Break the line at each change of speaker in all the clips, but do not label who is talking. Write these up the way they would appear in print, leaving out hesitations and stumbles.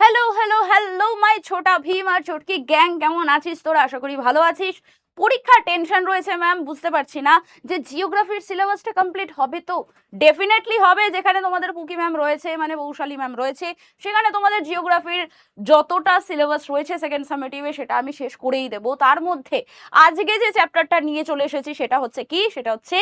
Hello hello hello my Chhota Bheem R চটকি gang, কেমন আছিস তোরা? আশা করি ভালো আছিস। পরীক্ষার টেনশন রয়েছে ম্যাম, বুঝতে পারছি না যে জিওগ্রাফির সিলেবাসটা কমপ্লিট হবে তো। ডেফিনেটলি হবে, যেখানে তোমাদের পুকি ম্যাম রয়েছে, মানে বৌশালী ম্যাম রয়েছে, সেখানে তোমাদের জিওগ্রাফির যতটা সিলেবাস রয়েছে সেকেন্ড সামেটিভে সেটা আমি শেষ করেই দেবো। তার মধ্যে আজকে যে চ্যাপ্টারটা নিয়ে চলে এসেছি সেটা হচ্ছে কি, সেটা হচ্ছে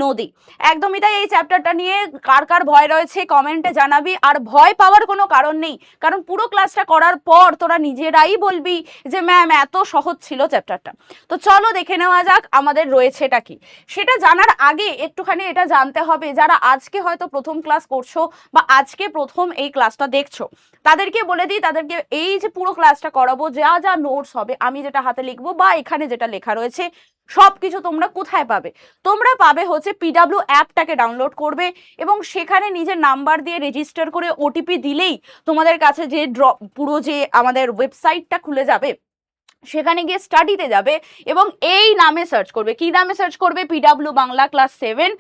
নদী। একদমই তাই, এই চ্যাপ্টারটা নিয়ে কার কার ভয় রয়েছে কমেন্টে জানাবি। আর ভয় পাওয়ার কোনো কারণ নেই, কারণ পুরো ক্লাসটা করার পর তোরা নিজেরাই বলবি যে ম্যাম এত সহজ ছিল চ্যাপ্টারটা। তো চলো দেখে নেওয়া যাক আমাদের রয়েছেটা কি। সেটা জানার আগে একটুখানি এটা জানতে হবে, যারা আজকে হয়তো প্রথম ক্লাস করছো বা আজকে প্রথম এই ক্লাসটা দেখছো, তাদেরকে বলে দিই, তাদেরকে এই যে পুরো ক্লাসটা করাবো, যা যা নোটস হবে, আমি যেটা হাতে লিখবো বা এখানে যেটা লেখা রয়েছে সবকিছু তোমরা কোথায় পাবে? তোমরা পাবে হচ্ছে পিডাব্লিউ অ্যাপটাকে ডাউনলোড করবে এবং সেখানে নিজের নাম্বার দিয়ে রেজিস্টার করে ওটিপি দিলেই তোমাদের কাছে যে পুরো যে আমাদের ওয়েবসাইটটা খুলে যাবে, সেখানে গিয়ে স্টাডিতে যাবে এবং এই নামে সার্চ করবে। কি নামে সার্চ করবে? PW Bangla class 7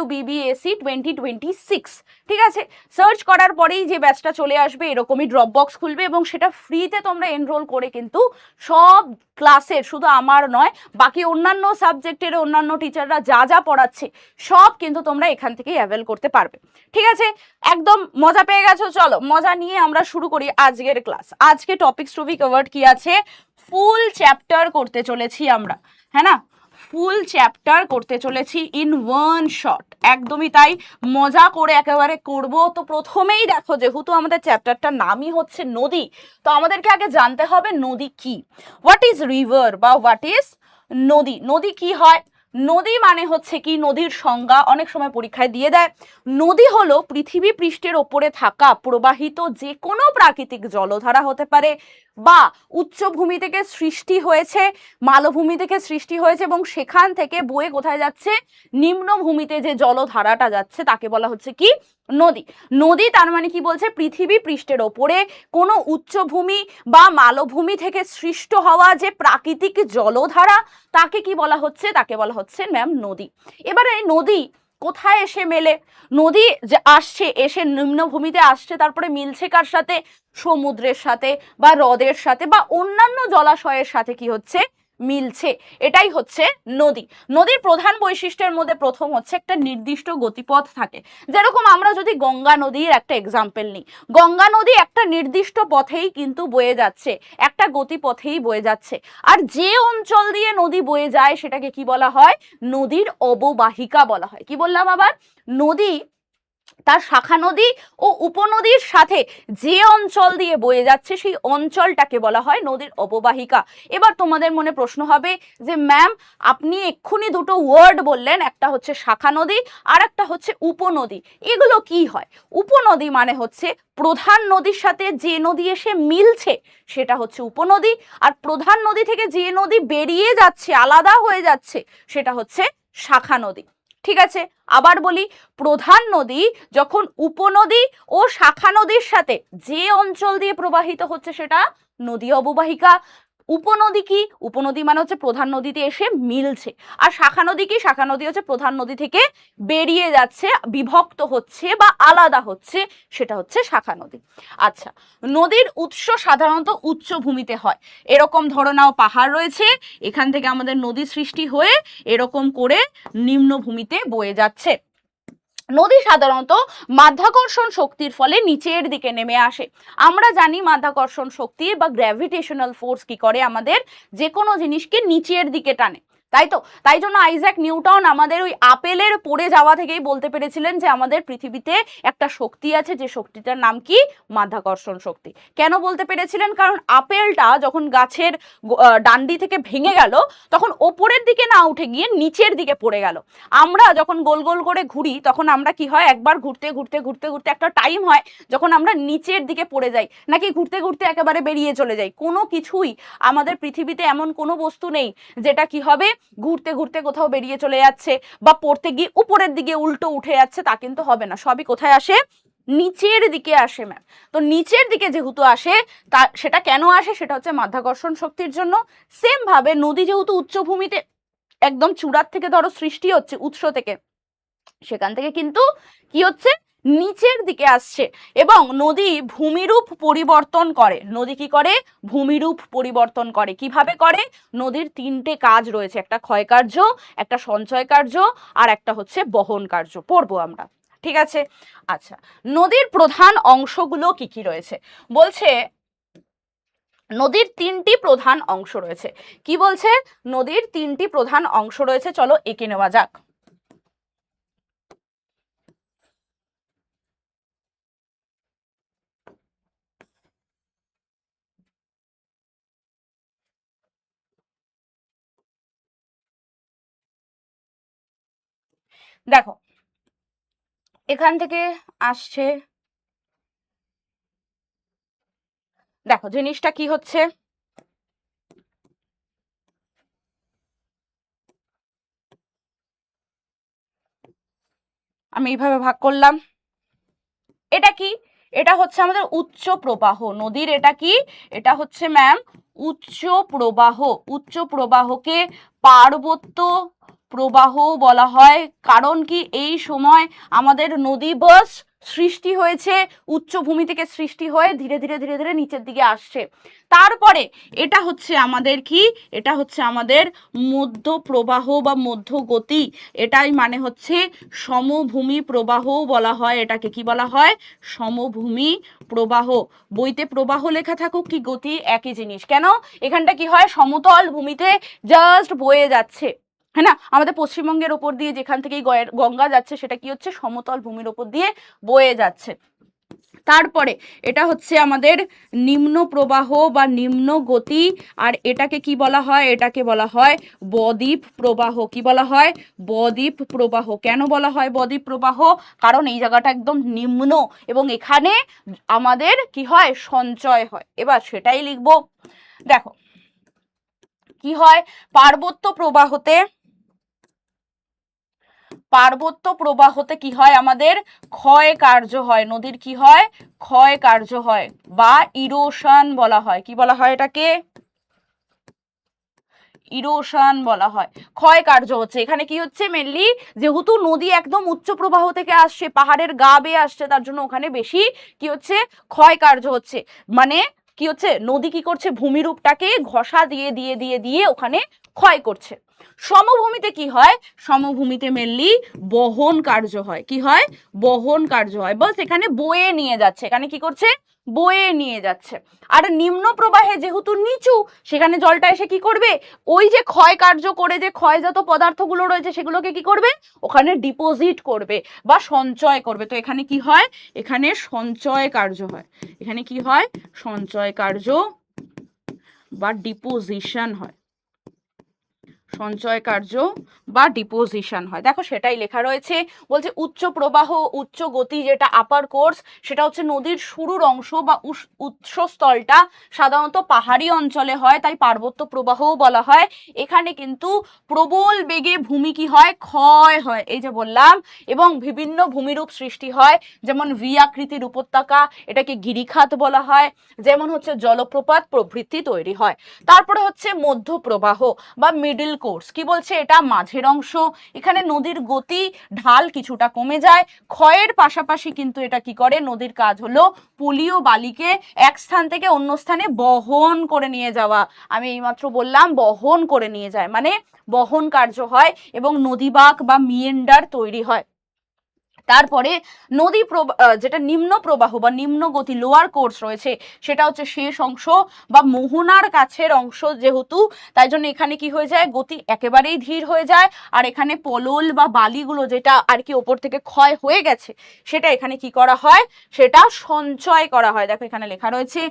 WBBSC 2026। ঠিক আছে, সার্চ করার পরেই যে ব্যাচটা চলে আসবে এরকমই ড্রপ বক্স খুলবে এবং সেটা ফ্রিতে তোমরা এনরোল করে কিন্তু সব ক্লাসের, শুধু আমার নয় বাকি অন্যান্য সাবজেক্টের অন্যান্য টিচাররা যা যা পড়াচ্ছে সব কিন্তু তোমরা এখান থেকেই অ্যাভেল করতে পারবে। ঠিক আছে, একদম মজা পেয়ে গেছো? চলো মজা নিয়ে আমরা শুরু করি আজকের ক্লাস। আজকে টপিকস টু বি কভার্ড কি আছে? ফুল চ্যাপ্টার করতে চলেছি আমরা, হ্যাঁ না? ফুল চ্যাপ্টার করতে চলেছি ইন ওয়ান শট, একদমই তাই, মজা করে একেবারে করব। তো প্রথমেই দেখো, যেহেতু আমাদের চ্যাপ্টারটার নামই হচ্ছে নদী, তো আমাদেরকে আগে জানতে হবে নদী কি। হোয়াট ইজ রিভার বা হোয়াট ইজ নদী? নদী কি হয়? নদী মানে হচ্ছে কি, নদীর সংজ্ঞা অনেক সময় পরীক্ষায় দিয়ে দেয়। নদী হলো পৃথিবী পৃষ্ঠের ওপরে থাকা প্রবাহিত যে কোনো প্রাকৃতিক জলধারা হতে পারে, বা উচ্চভূমি থেকে সৃষ্টি হয়েছে, মালভূমি থেকে সৃষ্টি হয়েছে এবং সেখান থেকে বয়ে কোথায় যাচ্ছে? নিম্নভূমিতে যে জলধারাটা যাচ্ছে তাকে বলা হচ্ছে কি? নদী। নদী তার মানে কি বলছে? পৃথিবী পৃষ্ঠের ওপরে কোনো উচ্চভূমি বা মালভূমি থেকে সৃষ্ট হওয়া যে প্রাকৃতিক জলধারা তাকে কি বলা হচ্ছে? তাকে বলা হচ্ছে ম্যাম নদী। এবারে নদী কোথায় এসে মেলে? নদী যে আসছে, এসে নিম্নভূমিতে আসছে, তারপরে মিলছে কার সাথে? সমুদ্রের সাথে বা হ্রদের সাথে বা অন্যান্য জলাশয়ের সাথে কি হচ্ছে? মিলছে। এটাই হচ্ছে নদী। নদীর প্রধান বৈশিষ্ট্যের মধ্যে প্রথম হচ্ছে একটা নির্দিষ্ট গতিপথ থাকে। যেরকম আমরা যদি গঙ্গা নদীর একটা এক্সাম্পল নিই, গঙ্গা নদী একটা নির্দিষ্ট পথেই কিন্তু বয়ে যাচ্ছে, একটা গতিপথেই বয়ে যাচ্ছে। আর যে অঞ্চল দিয়ে নদী বয়ে যায় সেটাকে কি বলা হয়? নদীর অববাহিকা বলা হয়। কি বললাম আবার? নদী তার শাখা নদী ও উপনদীর সাথে যে অঞ্চল দিয়ে বয়ে যাচ্ছে সেই অঞ্চলটাকে বলা হয় নদীর অববাহিকা। এবার তোমাদের মনে প্রশ্ন হবে যে ম্যাম আপনি এক্ষুনি দুটো ওয়ার্ড বললেন, একটা হচ্ছে শাখা নদী আর একটা হচ্ছে উপনদী, এগুলো কি হয়? উপনদী মানে হচ্ছে প্রধান নদীর সাথে যে নদী এসে মিলছে সেটা হচ্ছে উপনদী, আর প্রধান নদী থেকে যে নদী বেরিয়ে যাচ্ছে, আলাদা হয়ে যাচ্ছে, সেটা হচ্ছে শাখা নদী। ঠিক আছে, আবার বলি, প্রধান নদী যখন উপনদী ও শাখা নদীর সাথে যে অঞ্চল দিয়ে প্রবাহিত হচ্ছে সেটা নদী অববাহিকা। উপনদী কি? উপনদী মানে হচ্ছে প্রধান নদীতে এসে মিলছে। আর শাখা নদী কি? শাখা নদী হচ্ছে প্রধান নদী থেকে বেরিয়ে যাচ্ছে, বিভক্ত হচ্ছে বা আলাদা হচ্ছে, সেটা হচ্ছে শাখা নদী। আচ্ছা, নদীর উৎস সাধারণত উচ্চভূমিতে হয়। এরকম ধরো নাও পাহাড় রয়েছে, এখান থেকে আমাদের নদী সৃষ্টি হয়ে এরকম করে নিম্নভূমিতে বয়ে যাচ্ছে। নদী সাধারণত মাধ্যাকর্ষণ শক্তির ফলে নিচের দিকে নেমে আসে। আমরা জানি মাধ্যাকর্ষণ শক্তি বা গ্র্যাভিটেশনাল ফোর্স কি করে? আমাদের যে কোনো জিনিসকে নিচের দিকে টানে, তাই তো? তাই জন্য আইজ্যাক নিউটন আমাদের ওই আপেলের পড়ে যাওয়া থেকেই বলতে পেরেছিলেন যে আমাদের পৃথিবীতে একটা শক্তি আছে, যে শক্তিটার নাম কি? মাধ্যাকর্ষণ শক্তি। কেন বলতে পেরেছিলেন? কারণ আপেলটা যখন গাছের ডান্ডি থেকে ভেঙে গেল তখন ওপরের দিকে না উঠে গিয়ে নিচের দিকে পড়ে গেল। আমরা যখন গোল গোল করে ঘুরি তখন আমরা কি হয়? একবার ঘুরতে ঘুরতে ঘুরতে ঘুরতে একটা টাইম হয় যখন আমরা নিচের দিকে পড়ে যাই, নাকি ঘুরতে ঘুরতে একেবারে বেরিয়ে চলে যাই। কোনো কিছুই আমাদের পৃথিবীতে এমন কোনো বস্তু নেই যেটা কি হবে ঘুরতে ঘুরতে কোথাও বেরিয়ে চলে যাচ্ছে বা পড়তে গিয়ে উপরের দিকে উল্টো উঠে যাচ্ছে, তা কিন্তু হবে না। সবই কোথায় আসে? নিচের দিকে আসে ম্যাম। তো নিচের দিকে যেহেতু আসে, তা সেটা কেন আসে? সেটা হচ্ছে মাধ্যাকর্ষণ শক্তির জন্য। সেম ভাবে নদী যেহেতু উচ্চভূমিতে একদম চূড়ার থেকে ধরো সৃষ্টি হচ্ছে, উৎস থেকে, সেখান থেকে কিন্তু কি হচ্ছে? নিচের দিকে আসছে এবং নদী ভূমিরূপ পরিবর্তন করে। নদী কি করে? ভূমিরূপ পরিবর্তন করে। কিভাবে করে? নদীর তিনটে কাজ রয়েছে, একটা ক্ষয় কার্য, একটা সঞ্চয় কার্য, আর একটা হচ্ছে বহন কার্য। পড়বো আমরা, ঠিক আছে? আচ্ছা, নদীর প্রধান অংশগুলো কি কি রয়েছে? বলছে নদীর তিনটি প্রধান অংশ রয়েছে। কি বলছে? নদীর তিনটি প্রধান অংশ রয়েছে। চলো এঁকে নেওয়া যাক। দেখো, এখান থেকে আসছে, দেখো জিনিসটা কি হচ্ছে, আমি এইভাবে ভাগ করলাম। এটা কি? এটা হচ্ছে আমাদের উচ্চ প্রবাহ নদীর। এটা কি? এটা হচ্ছে ম্যাম উচ্চ প্রবাহ। উচ্চ প্রবাহকে পার্বত্য প্রবাহ বলা হয়। কারণ কি? এই সময় আমাদের নদী বাস সৃষ্টি হয়েছে, উচ্চভূমি থেকে সৃষ্টি হয়ে ধীরে ধীরে ধীরে ধীরে নিচের দিকে আসছে। তারপরে এটা হচ্ছে আমাদের কি? এটা হচ্ছে আমাদের মধ্য প্রবাহ বা মধ্য গতি। এটাই মানে হচ্ছে সমভূমি প্রবাহ বলা হয়। এটাকে কি বলা হয়? সমভূমি প্রবাহ। বইতে প্রবাহ লেখা থাকুক কি গতি, একই জিনিস। কেন? এখানটা কি হয়? সমতল ভূমিতে জাস্ট বয়ে যাচ্ছে, হ্যাঁ না? আমাদের পশ্চিমবঙ্গের ওপর দিয়ে যেখান থেকে গঙ্গা যাচ্ছে সেটা কি হচ্ছে? সমতল ভূমির ওপর দিয়ে বয়ে যাচ্ছে। তারপরে এটা হচ্ছে আমাদের নিম্ন প্রবাহ বা নিম্ন গতি। আর এটাকে কি বলা হয়? এটাকে বলা হয় বদ্বীপ প্রবাহ। কি বলা হয়? বদ্বীপ প্রবাহ। কেন বলা হয় বদ্বীপ প্রবাহ? কারণ এই জায়গাটা একদম নিম্ন এবং এখানে আমাদের কি হয়? সঞ্চয় হয়। এবার সেটাই লিখবো। দেখো কি হয়? পার্বত্য প্রবাহতে, পার্বত্য প্রবাহতে কি হয়? আমাদের ক্ষয় কার্য হয়। নদীর কি হয়? ক্ষয় কার্য হয় বা ইরোশন বলা হয়। কি বলা হয় এটাকে? ইরোশন বলা হয়। ক্ষয় কার্য হচ্ছে। এখানে কি হচ্ছে? মেনলি যেহেতু নদী একদম উচ্চ প্রবাহ থেকে আসছে, পাহাড়ের গা বেয়ে আসছে, তার জন্য ওখানে বেশি কি হচ্ছে? ক্ষয় কার্য হচ্ছে। মানে কি হচ্ছে? নদী কি করছে? ভূমিরূপটাকে ঘষা দিয়ে দিয়ে দিয়ে দিয়ে ওখানে ক্ষয় করছে। সমভূমিতে কি হয়? সমভূমিতে মেনলি বহন কার্য হয়। কি হয়? বহন কার্য হয়। বস এখানে বয়ে নিয়ে যাচ্ছে। এখানে কি করছে? বয়ে নিয়ে যাচ্ছে। আর নিম্ন প্রবাহে যেহেতু নিচু, সেখানে জলটা এসে কি করবে? ওই যে ক্ষয় কার্য করে যে ক্ষয়জাত পদার্থগুলো রয়েছে সেগুলোকে কি করবে? ওখানে ডিপোজিট করবে বা সঞ্চয় করবে। তো এখানে কি হয়? এখানে সঞ্চয় কার্য হয়। এখানে কি হয়? সঞ্চয় কার্য বা ডিপোজিশন হয়। সঞ্চয় কার্য বা ডিপোজিশন হয়। দেখো সেটাই লেখা রয়েছে। বলছে উচ্চ প্রবাহ উচ্চ গতি, যেটা আপার কোর্স, সেটা হচ্ছে নদীর শুরুর অংশ বা উৎসস্থলটা সাধারণত পাহাড়ি অঞ্চলে হয়, তাই পার্বত্য প্রবাহও বলা হয়। এখানে কিন্তু প্রবল বেগে ভূমি কি হয়? ক্ষয় হয়, এই যে বললাম, এবং বিভিন্ন ভূমিরূপ সৃষ্টি হয়। যেমন ভি আকৃতির উপত্যকা, এটাকে গিরিখাত বলা হয়। যেমন হচ্ছে জলপ্রপাত প্রভৃতি তৈরি হয়। তারপরে হচ্ছে মধ্য প্রবাহ বা মিডল কোর্স। কি বলছে? এটা মাঝের অংশ। এখানে নদীর গতি ঢাল কিছুটা কমে যায়। ক্ষয়ের পাশাপাশি কিন্তু এটা কি করে? নদীর কাজ হলো পলিও বালিকে এক স্থান থেকে অন্য স্থানে বহন করে নিয়ে যাওয়া। আমি এইমাত্র বললাম বহন করে নিয়ে যায়, মানে বহন কার্য হয় এবং নদীবাঁক বা মিয়েন্ডার তৈরি হয়। তারপরে নদী যেটা নিম্ন প্রবাহ বা নিম্ন গতি লোয়ার কোর্স রয়েছে, সেটা হচ্ছে শেষ অংশ বা মোহনার কাছের অংশ। যেহেতু তাই জন্য এখানে কি হয়ে যায়? গতি একেবারেই ধীর হয়ে যায়। আর এখানে পলল বা বালিগুলো যেটা আর কি ওপর থেকে ক্ষয় হয়ে গেছে, সেটা এখানে কি করা হয়? সেটা সঞ্চয় করা হয়। দেখো এখানে লেখা রয়েছে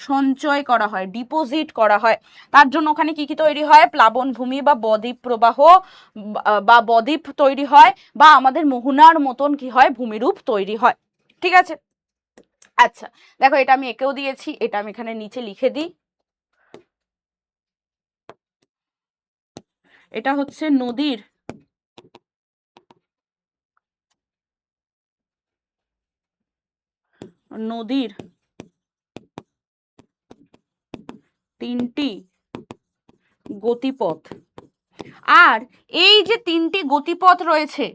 সঞ্চয় করা হয়, ডিপোজিট করা হয়। তার জন্য ওখানে কি কি তৈরি হয়? প্লাবন ভূমি বা বদ্বীপ প্রবাহ বা বদ্বীপ তৈরি হয়, বা আমাদের মোহনার মতন কি হয়? ভূমিরূপ তৈরি হয়। ঠিক আছে? আচ্ছা, দেখো এটা আমি এঁকেও দিয়েছি, এটা আমি এখানে নিচে লিখে দিই। এটা হচ্ছে নদীর নদীর তিনটি গতিপথ। আর এই যে তিনটি গতিপথ রয়েছে,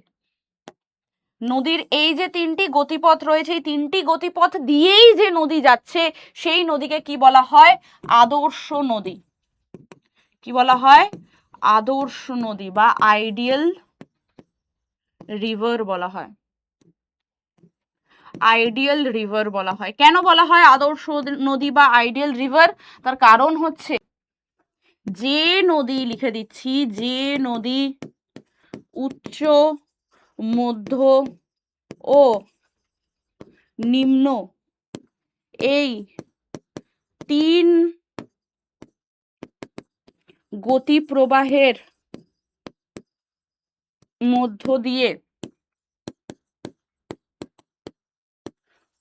নদীর এই যে তিনটি গতিপথ রয়েছে, এই তিনটি গতিপথ দিয়েই যে নদী যাচ্ছে সেই নদীকে কি বলা হয়? আদর্শ নদী। কি বলা হয়? আদর্শ নদী বা আইডিয়াল রিভার বলা হয়। আইডিয়াল রিভার বলা হয়। কেন বলা হয় আদর্শ নদী বা আইডিয়াল রিভার? তার কারণ হচ্ছে যে নদী, লিখে দিচ্ছি, যে নদী উচ্চ, মধ্য ও নিম্ন এই তিন গতি প্রবাহের মধ্য দিয়ে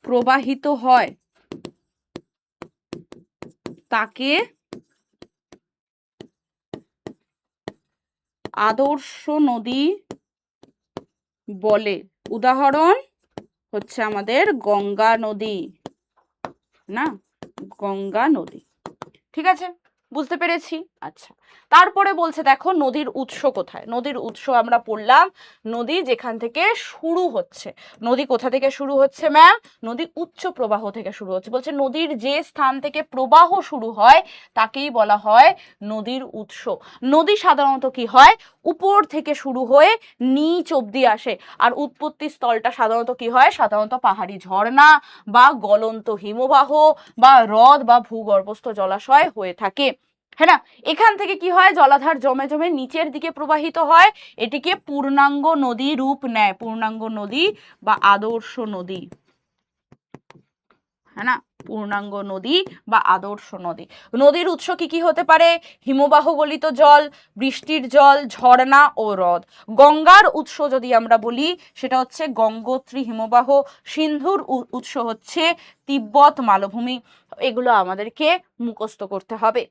প্রবাহিত হয় তাকে আদর্শ নদী বলে। উদাহরণ হচ্ছে আমাদের গঙ্গা নদী, না? গঙ্গা নদী। ঠিক আছে, বুঝতে পেরেছি। আচ্ছা, তারপরে বলছে দেখো নদীর উৎস কোথায়। নদীর উৎস আমরা পড়লাম নদী যেখান থেকে শুরু হচ্ছে। নদী কোথা থেকে শুরু হচ্ছে ম্যাম? নদী উচ্চ প্রবাহ থেকে শুরু হচ্ছে। বলছে নদীর যে স্থান থেকে প্রবাহ শুরু হয় তাকেই বলা হয় নদীর উৎস। নদী সাধারণত কি হয়? উপর থেকে শুরু হয়ে নিচ অব্দি আসে। আর উৎপত্তি স্থলটা সাধারণত কি হয়? সাধারণত পাহাড়ি ঝর্ণা বা গলন্ত হিমবাহ বা হ্রদ বা ভূগর্ভস্থ জলাশয় হয়ে থাকে। হ্যাঁ না? এখান থেকে কি হয়? জলাধার জমে জমে নিচের দিকে প্রবাহিত হয়, এটিকে পূর্ণাঙ্গ নদী রূপ নেয়। পূর্ণাঙ্গ নদী বা আদর্শ নদী, হ্যাঁ না? পূর্ণাঙ্গ নদী বা আদর্শ নদী। নদীর উৎস কি কি হতে পারে? হিমবাহ গলিত জল, বৃষ্টির জল, ঝর্ণা ও হ্রদ। গঙ্গার উৎস যদি আমরা বলি সেটা হচ্ছে গঙ্গোত্রী হিমবাহ। সিন্ধুর উৎস হচ্ছে তিব্বত মালভূমি। এগুলো আমাদেরকে মুখস্থ করতে হবে।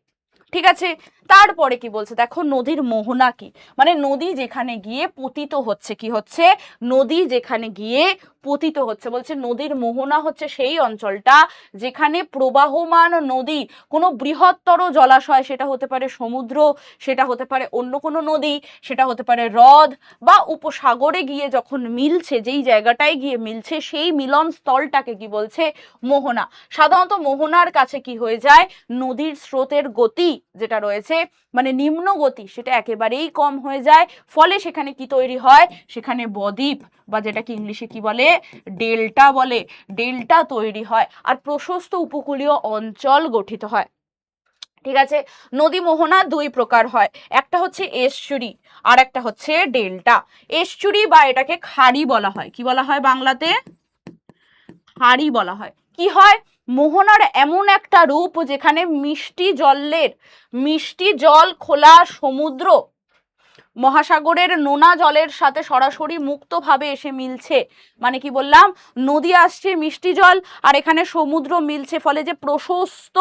ঠিক আছে, তারপরে কি বলছে দেখো নদীর মোহনা কি? মানে নদী যেখানে গিয়ে পতিত হচ্ছে। কি হচ্ছে? নদী যেখানে গিয়ে পতিত হচ্ছে। বলছে নদীর মোহনা হচ্ছে সেই অঞ্চলটা যেখানে প্রবাহমান নদী, কোনো বৃহত্তর জলাশয়, সেটা হতে পারে সমুদ্র, সেটা হতে পারে অন্য কোনো নদী, সেটা হতে পারে হ্রদ বা উপসাগরে গিয়ে যখন মিলছে, যেই জায়গাটায় গিয়ে মিলছে সেই মিলন স্থলটাকে কি বলছে? মোহনা। সাধারণত মোহনার কাছে কি হয়ে যায়? নদীর স্রোতের গতি যেটা রয়েছে মানে নিম্ন গতি, সেটা একেবারেই কম হয়ে যায়। ফলে সেখানে কি তৈরি হয়? সেখানে বদ্বীপ বা যেটাকে ইংলিশে কি বলে? ডেল্টা বলে। ডেল্টা তৈরি হয় আর প্রশস্ত উপকূলীয় অঞ্চল গঠিত হয়। ঠিক আছে, নদী মোহনা দুই প্রকার হয়। একটা হচ্ছে এস্চুরি আর একটা হচ্ছে ডেল্টা। এস্চুরি বা এটাকে খাড়ি বলা হয়। কি বলা হয় বাংলাতে? খাড়ি বলা হয়। কি হয়? মোহনার এমন একটা রূপ যেখানে মিষ্টি জল খোলা সমুদ্র মহাসাগরের নোনা জলের সাথে সরাসরি মুক্তভাবে এসে মিলছে। মানে কি বললাম? নদী আসছে মিষ্টি জল আর এখানে সমুদ্র মিলছে, ফলে যে প্রশস্ত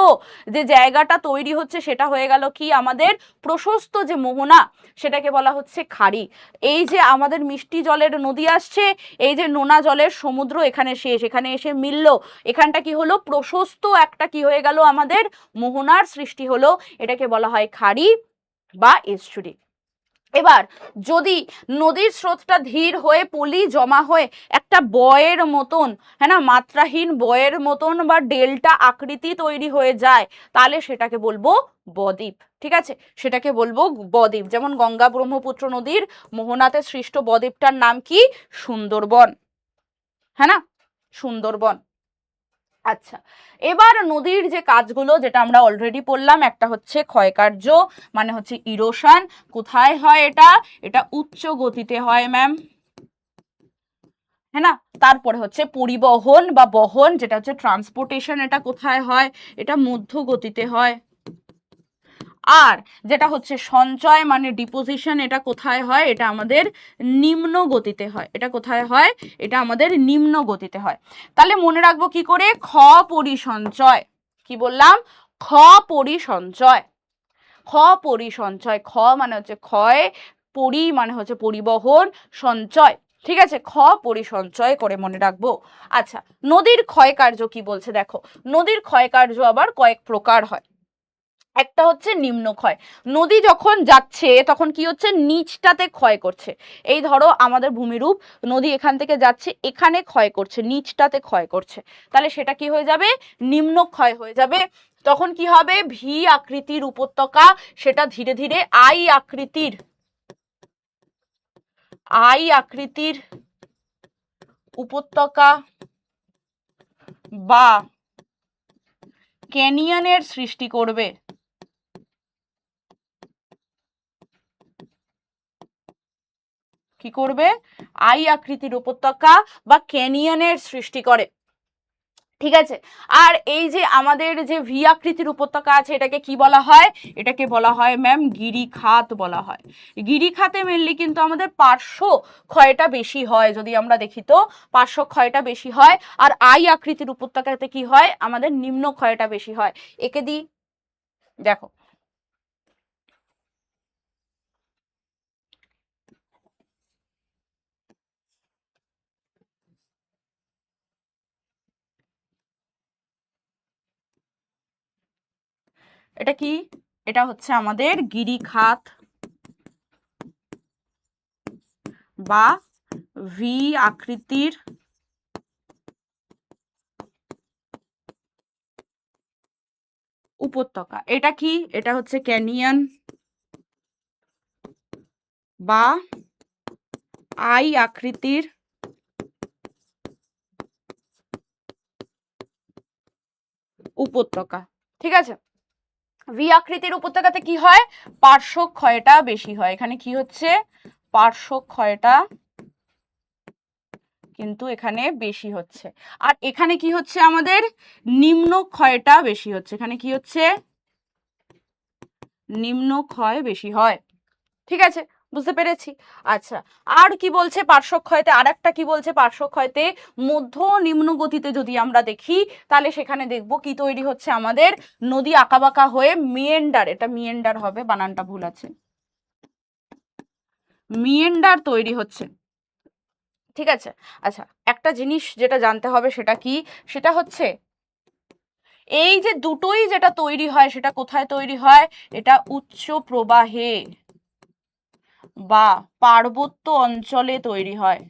যে জায়গাটা তৈরি হচ্ছে সেটা হয়ে গেল কি? আমাদের প্রশস্ত যে মোহনা, সেটাকে বলা হচ্ছে খাড়ি। এই যে আমাদের মিষ্টি জলের নদী আসছে, এই যে নোনা জলের সমুদ্র এখানে শেষ, এখানে এসে মিলল, এখানটা কি হলো? প্রশস্ত একটা কি হয়ে গেল? আমাদের মোহনার সৃষ্টি হলো। এটাকে বলা হয় খাড়ি বা এস্চুরি। এবার যদি নদীর স্রোতটা ধীর হয়ে পলি জমা হয়ে একটা বয়ের মতন, হ্যাঁ না, মাত্রাহীন বয়ের মতন বা ডেল্টা আকৃতি তৈরি হয়ে যায়, তাহলে সেটাকে বলবো বদ্বীপ। ঠিক আছে, সেটাকে বলবো বদ্বীপ। যেমন গঙ্গা ব্রহ্মপুত্র নদীর মোহনাতে সৃষ্ট বদ্বীপটার নাম কি? সুন্দরবন। হ্যাঁ না? সুন্দরবন। আচ্ছা, এবার নদীর যে কাজগুলো যেটা আমরা অলরেডি পড়লাম, একটা হচ্ছে ক্ষয়কার্য মানে হচ্ছে ইরোশন। কোথায় হয় এটা? এটা উচ্চ গতিতে হয় ম্যাম, হ্যাঁ না? তারপরে হচ্ছে পরিবহন বা বহন যেটা হচ্ছে ট্রান্সপোর্টেশন, এটা কোথায় হয়? এটা মধ্য গতিতে হয়। আর যেটা হচ্ছে সঞ্চয় মানে ডিপোজিশন, এটা কোথায় হয়? এটা আমাদের নিম্ন গতিতে হয়। এটা কোথায় হয়? এটা আমাদের নিম্ন গতিতে হয়। তাহলে মনে রাখবো কি করে? খ পরিসঞ্চয়। কি বললাম? খ পরিসঞ্চয়। খ পরিসঞ্চয়। খ মানে হচ্ছে ক্ষয়, পরি মানে হচ্ছে পরিবহন, সঞ্চয়। ঠিক আছে, খ পরিসঞ্চয় করে মনে রাখবো। আচ্ছা, নদীর ক্ষয় কার্য কি বলছে দেখো। নদীর ক্ষয় কার্য আবার কয়েক প্রকার হয়। একটা হচ্ছে নিম্নক্ষয়। নদী যখন যাচ্ছে তখন কি হচ্ছে, নিচটাতে ক্ষয় করছে। এই ধরো আমাদের ভূমিরূপ, নদী এখান থেকে যাচ্ছে, এখানে ক্ষয় করছে, নিচটাতে ক্ষয় করছে, তাহলে সেটা কি হয়ে যাবে, নিম্নক্ষয় হয়ে যাবে। তখন কি হবে, ভি আকৃতির উপত্যকা সেটা ধীরে ধীরে আই আকৃতির উপত্যকা বা ক্যানিয়নের সৃষ্টি করবে। কি করবে, আই আকৃতির উপত্যকা বা ক্যানিয়নের সৃষ্টি করে। ঠিক আছে, আর এই যে আমাদের যে ভি আকৃতির উপত্যকা আছে এটাকে কি বলা হয়, এটাকে বলা হয় ম্যাম গিরিখাত বলা হয়। গিরিখাতে মেনলি কিন্তু আমাদের পার্শ্ব ক্ষয়টা বেশি হয়, যদি আমরা দেখি তো পার্শ্ব ক্ষয়টা বেশি হয়, আর আই আকৃতির উপত্যকাতে কি হয়, আমাদের নিম্ন ক্ষয়টা বেশি হয়। একে দিই, দেখো এটা কি, এটা হচ্ছে আমাদের গিরিখাত বা ভি আকৃতির উপত্যকা। এটা কি, এটা হচ্ছে ক্যানিয়ন বা আই আকৃতির উপত্যকা। ঠিক আছে, ভি আকৃতির উপত্যকাতে কি হয়, পার্শ্ব ক্ষয়টা বেশি হয়। এখানে কি হচ্ছে, পার্শ্ব ক্ষয়টা কিন্তু এখানে বেশি হচ্ছে, আর এখানে কি হচ্ছে, আমাদের নিম্ন ক্ষয়টা বেশি হচ্ছে। এখানে কি হচ্ছে, নিম্ন ক্ষয় বেশি হয়। ঠিক আছে, বুঝতে পেরেছি। আচ্ছা, আর কি বলছে পার্শ্বক্ষয়তে, আর একটা কি বলছে পার্শ্বক্ষয়তে, মধ্য নিম্ন গতিতে যদি আমরা দেখি তাহলে সেখানে দেখব কি তৈরি হচ্ছে, আমাদের নদী আঁকাবাঁকা হয়ে মিয়েন্ডার, এটা মিয়েন্ডার হবে, বানানটা ভুল আছে, মিয়েন্ডার তৈরি হচ্ছে। ঠিক আছে, আচ্ছা একটা জিনিস যেটা জানতে হবে সেটা কি, সেটা হচ্ছে এই যে দুটোই যেটা তৈরি হয় সেটা কোথায় তৈরি হয়, এটা উচ্চ প্রবাহে বা পার্বত্য অঞ্চলে তৈরি হয়,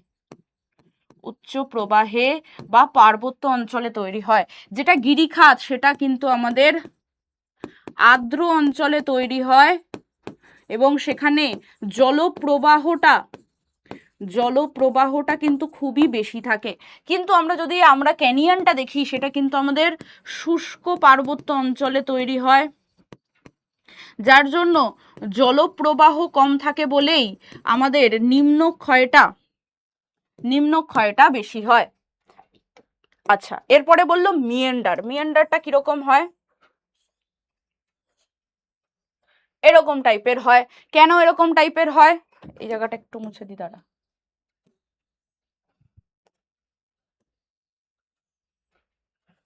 উচ্চ প্রবাহে বা পার্বত্য অঞ্চলে তৈরি হয়। যেটা গিরিখাত সেটা কিন্তু আমাদের আর্দ্র অঞ্চলে তৈরি হয় এবং সেখানে জলপ্রবাহটা কিন্তু খুবই বেশি থাকে। কিন্তু আমরা যদি আমরা ক্যানিয়নটা দেখি সেটা কিন্তু আমাদের শুষ্ক পার্বত্য অঞ্চলে তৈরি হয়, যার জন্য জলপ্রবাহ কম থাকে বলেই আমাদের নিম্ন ক্ষয়টা বেশি হয়। আচ্ছা, এরপরে বললো মিয়েন্ডার। মিয়েন্ডারটা কিরকম হয়, এরকম টাইপের হয়। কেন এরকম টাইপের হয়, এই জায়গাটা একটু মুছে দি দাঁড়া,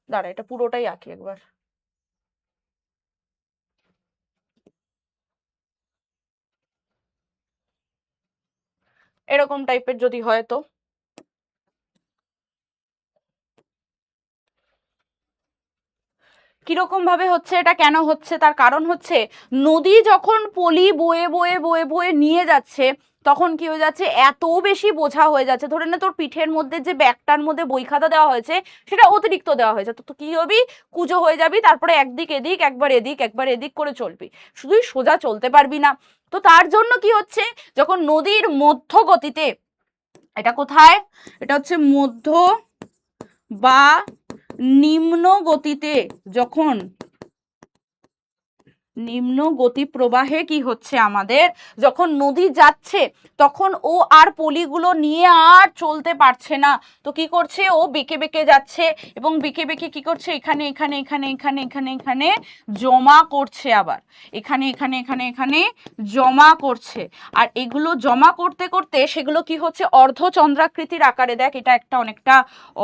দাঁড়া এটা পুরোটাই আঁকি একবার। এরকম টাইপের যদি হয় তো কিরকম ভাবে হচ্ছে, এটা কেন হচ্ছে, তার কারণ হচ্ছে নদী যখন পলি বয়ে বয়ে বয়ে বয়ে নিয়ে যাচ্ছে তখন কি হয়ে যাচ্ছে, এত বেশি বোঝা হয়ে যাচ্ছে, ধরে না তোর পিঠের মধ্যে যে ব্যাগটার মধ্যে বই খাতা দেওয়া হয়েছে সেটা অতিরিক্ত দেওয়া হয়েছে, তো কি হবি, কুজো হয়ে যাবি, তারপরে একদিক এদিক একবার এদিক একবার এদিক করে চলবি, শুধুই সোজা চলতে পারবি না। তো তার জন্য কি হচ্ছে, যখন নদীর মধ্য গতিতে, এটা কোথায়, এটা হচ্ছে মধ্য বা নিম্ন গতিতে, যখন নিম্ন গতি প্রবাহে কি হচ্ছে, আমাদের যখন নদী যাচ্ছে তখন ও আর পলিগুলো নিয়ে আর চলতে পারছে না, তো কি করছে, ও বেঁকে বেঁকে যাচ্ছে এবং বেঁকে বেঁকে কি করছে, এখানে এখানে এখানে এখানে এখানে এখানে জমা করছে, আবার এখানে এখানে এখানে এখানে জমা করছে, আর এগুলো জমা করতে করতে সেগুলো কি হচ্ছে, অর্ধচন্দ্রাকৃতির আকারে, দেখ এটা একটা অনেকটা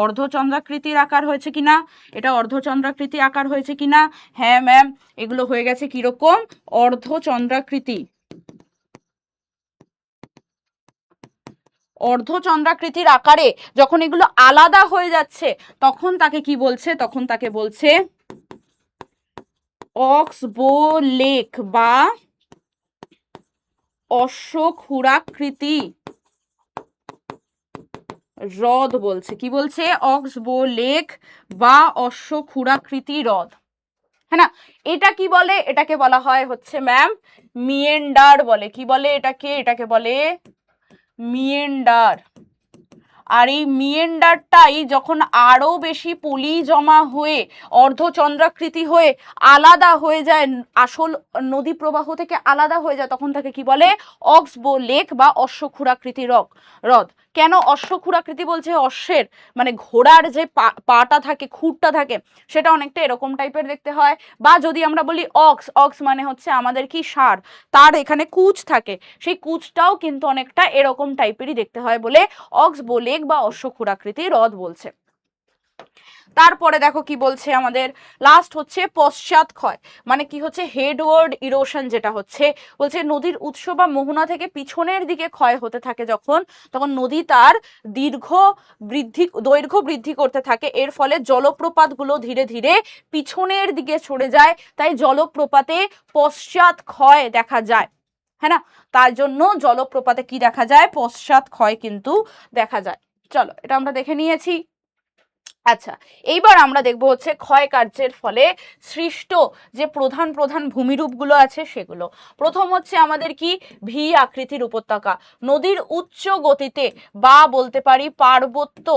অর্ধচন্দ্রাকৃতির আকার হয়েছে কিনা, এটা অর্ধচন্দ্রাকৃতি আকার হয়েছে কিনা, হ্যাঁ ম্যাম, এগুলো হয়ে গেছে কিরকম, অর্ধচন্দ্রাকৃতির আকারে। যখন এগুলো আলাদা হয়ে যাচ্ছে তখন তাকে কি বলছে, তখন তাকে বলছে অক্সবো লেক বা অশ্বক্ষুরাকৃতি হ্রদ বলছে। কি বলছে? অক্সবো লেক বা অশ্বক্ষুরাকৃতি হ্রদ। হ্যাঁ না, এটা কি বলে? এটাকে বলা হয় হচ্ছে ম্যাম মিয়েন্ডার বলে। কি বলে এটাকে? এটাকে বলে মিয়েন্ডার। আর এই মিয়েন্ডারটাই যখন আরো বেশি পলি জমা হয়ে অর্ধচন্দ্রাকৃতি হয়ে আলাদা হয়ে যায়, আসল নদী প্রবাহ থেকে আলাদা হয়ে যায়, তখন তাকে কি বলে? অক্সবো লেক বা অশ্বক্ষুরাকৃতি হ্রদ। কেন অশ্বক্ষুরাকৃতি বলছে? অশ্বের মানে ঘোড়ার যে পাটা থাকে, খুরটা থাকে, সেটা অনেকটা এরকম টাইপের দেখতে হয়। বা যদি আমরা বলি অক্স মানে হচ্ছে আমাদের কি ষাঁড়, তার এখানে কুচ থাকে, সেই কুচটাও কিন্তু অনেকটা এরকম টাইপেরই দেখতে হয় বলে অক্সবো লেক বা অশ্বক্ষুরাকৃতি হ্রদ বলছে। তারপরে দেখো কি বলছে আমাদের, লাস্ট হচ্ছে পশ্চাৎক্ষয়। মানে কি হচ্ছে? হেডওয়ার্ড ইরোশন যেটা হচ্ছে, বলছে নদীর উৎস বা মোহনা থেকে পিছনের দিকে ক্ষয় হতে থাকে যখন, তখন নদী তার দৈর্ঘ্য বৃদ্ধি করতে থাকে। এর ফলে জলপ্রপাতগুলো ধীরে ধীরে পিছনের দিকে সরে যায়, তাই জলপ্রপাতে পশ্চাৎক্ষয় দেখা যায়। হ্যাঁ না, তার জন্য জলপ্রপাতে কি দেখা যায়? পশ্চাৎক্ষয় কিন্তু দেখা যায়। চলো, এটা আমরা দেখে নিয়েছি। আচ্ছা, এইবার আমরা দেখব হচ্ছে ক্ষয় কার্যের ফলে সৃষ্ট যে প্রধান প্রধান ভূমিরূপগুলো আছে সেগুলো। প্রথম হচ্ছে আমাদের কি? ভি আকৃতির উপত্যকা। নদীর উচ্চ গতিতে বা বলতে পারি পার্বত্য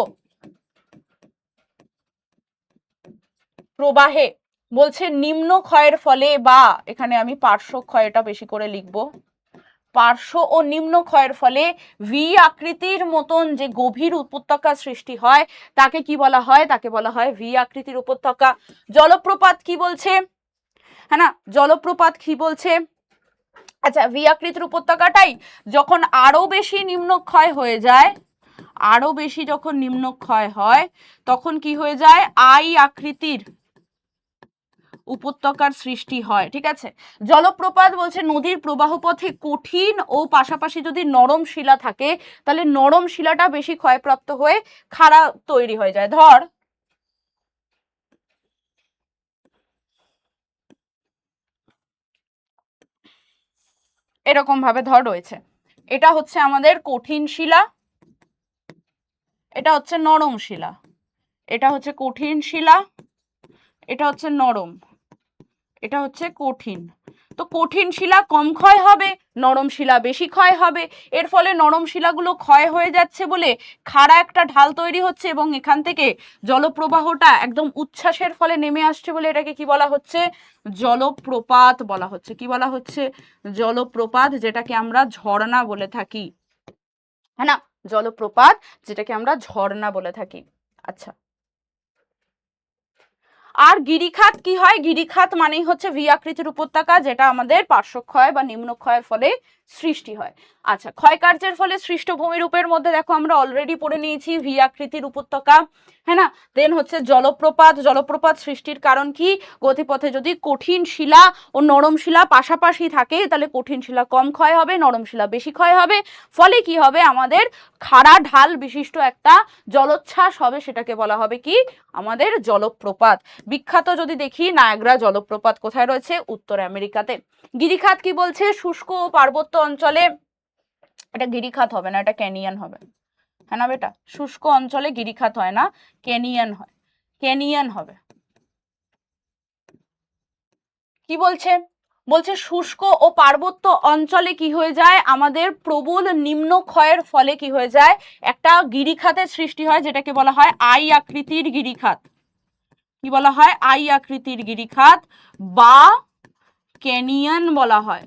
প্রবাহে বলছে নিম্ন ক্ষয়ের ফলে, বা এখানে আমি পার্শ্ব ক্ষয়টা বেশি করে লিখবো, পার্শ্ব ও নিম্ন ক্ষয়ের ফলে ভি আকৃতির মতন যে গভীর উপত্যকা সৃষ্টি হয় তাকে কি বলা হয়? তাকে বলা হয় ভি আকৃতির উপত্যকা। জলপ্রপাত কি বলছে? হ্যাঁ না, জলপ্রপাত কি বলছে? আচ্ছা, ভি আকৃতির উপত্যকাটাই যখন আরো বেশি নিম্নক্ষয় হয়ে যায়, আরো বেশি যখন নিম্নক্ষয় হয়, তখন কি হয়ে যায়? আই আকৃতির উপত্যকার সৃষ্টি হয়। ঠিক আছে, জলপ্রপাত বলছে নদীর প্রবাহ পথে কঠিন ও পাশাপাশি যদি নরম শিলা থাকে, তাহলে নরম শিলাটা বেশি ক্ষয়প্রাপ্ত হয়ে খাড়া তৈরি হয়ে যায়। ধর এরকম ভাবে ধর রয়েছে, এটা হচ্ছে আমাদের কঠিন শিলা, এটা হচ্ছে নরম শিলা, এটা হচ্ছে কঠিন শিলা, এটা হচ্ছে নরম, এটা হচ্ছে কঠিন। তো কঠিন শিলা কম ক্ষয় হবে, নরম শিলা বেশি ক্ষয় হবে। এর ফলে নরম শিলাগুলো ক্ষয় হয়ে যাচ্ছে বলে খাড়া একটা ঢাল তৈরি হচ্ছে, এবং এখান থেকে জলপ্রবাহটা একদম উচ্ছ্বাসের ফলে নেমে আসছে বলে এটাকে কি বলা হচ্ছে? জলপ্রপাত বলা হচ্ছে। কি বলা হচ্ছে? জলপ্রপাত, যেটাকে আমরা ঝর্ণা বলে থাকি। হ্যাঁ না, জলপ্রপাত যেটাকে আমরা ঝর্ণা বলে থাকি। আচ্ছা, আর গিরিখাত কি হয়? গিরিখাত মানেই হচ্ছে ভি আকৃতির উপত্যকা, যেটা আমাদের পার্শ্বক্ষয় বা নিম্নক্ষয়ের ফলে সৃষ্টি হয়। আচ্ছা, ক্ষয়কার্যের ফলে সৃষ্ট ভূমিরূপের মধ্যে দেখো আমরা অলরেডি পড়ে নিয়েছি ভি আকৃতির উপত্যকা। হ্যাঁ না, দেন হচ্ছে জলপ্রপাত। জলপ্রপাত সৃষ্টির কারণ কি? গতিপথে যদি কঠিন শিলা ও নরম শিলা পাশাপাশি থাকে, তাহলে কঠিন শিলা কম ক্ষয় হবে, নরম শিলা বেশি ক্ষয় হবে। ফলে কি হবে? আমাদের খাড়া ঢাল বিশিষ্ট একটা জলোচ্ছ্বাস হবে, সেটাকে বলা হবে কি? আমাদের জলপ্রপাত। বিখ্যাত যদি দেখি, নায়াগ্রা জলপ্রপাত কোথায় রয়েছে? উত্তর আমেরিকাতে। গিরিখাত কি বলছে? শুষ্ক ও পার্বত্য অঞ্চলে, এটা গিরিখাত হবে না, এটা ক্যানিয়ন হবে। হ্যাঁ না বেটা, শুষ্ক অঞ্চলে গিরিখাত হয় না, ক্যানিয়ন হয়, ক্যানিয়ন হবে। কি বলছে? বলছে শুষ্ক ও পার্বত্য অঞ্চলে কি হয়ে যায়? আমাদের প্রবল নিম্নক্ষয়ের ফলে কি হয়ে যায়? একটা গিরিখাতের সৃষ্টি হয়, যেটাকে বলা হয় আই আকৃতির গিরিখাত। কি বলা হয়? আই আকৃতির গিরিখাত বা ক্যানিয়ন বলা হয়।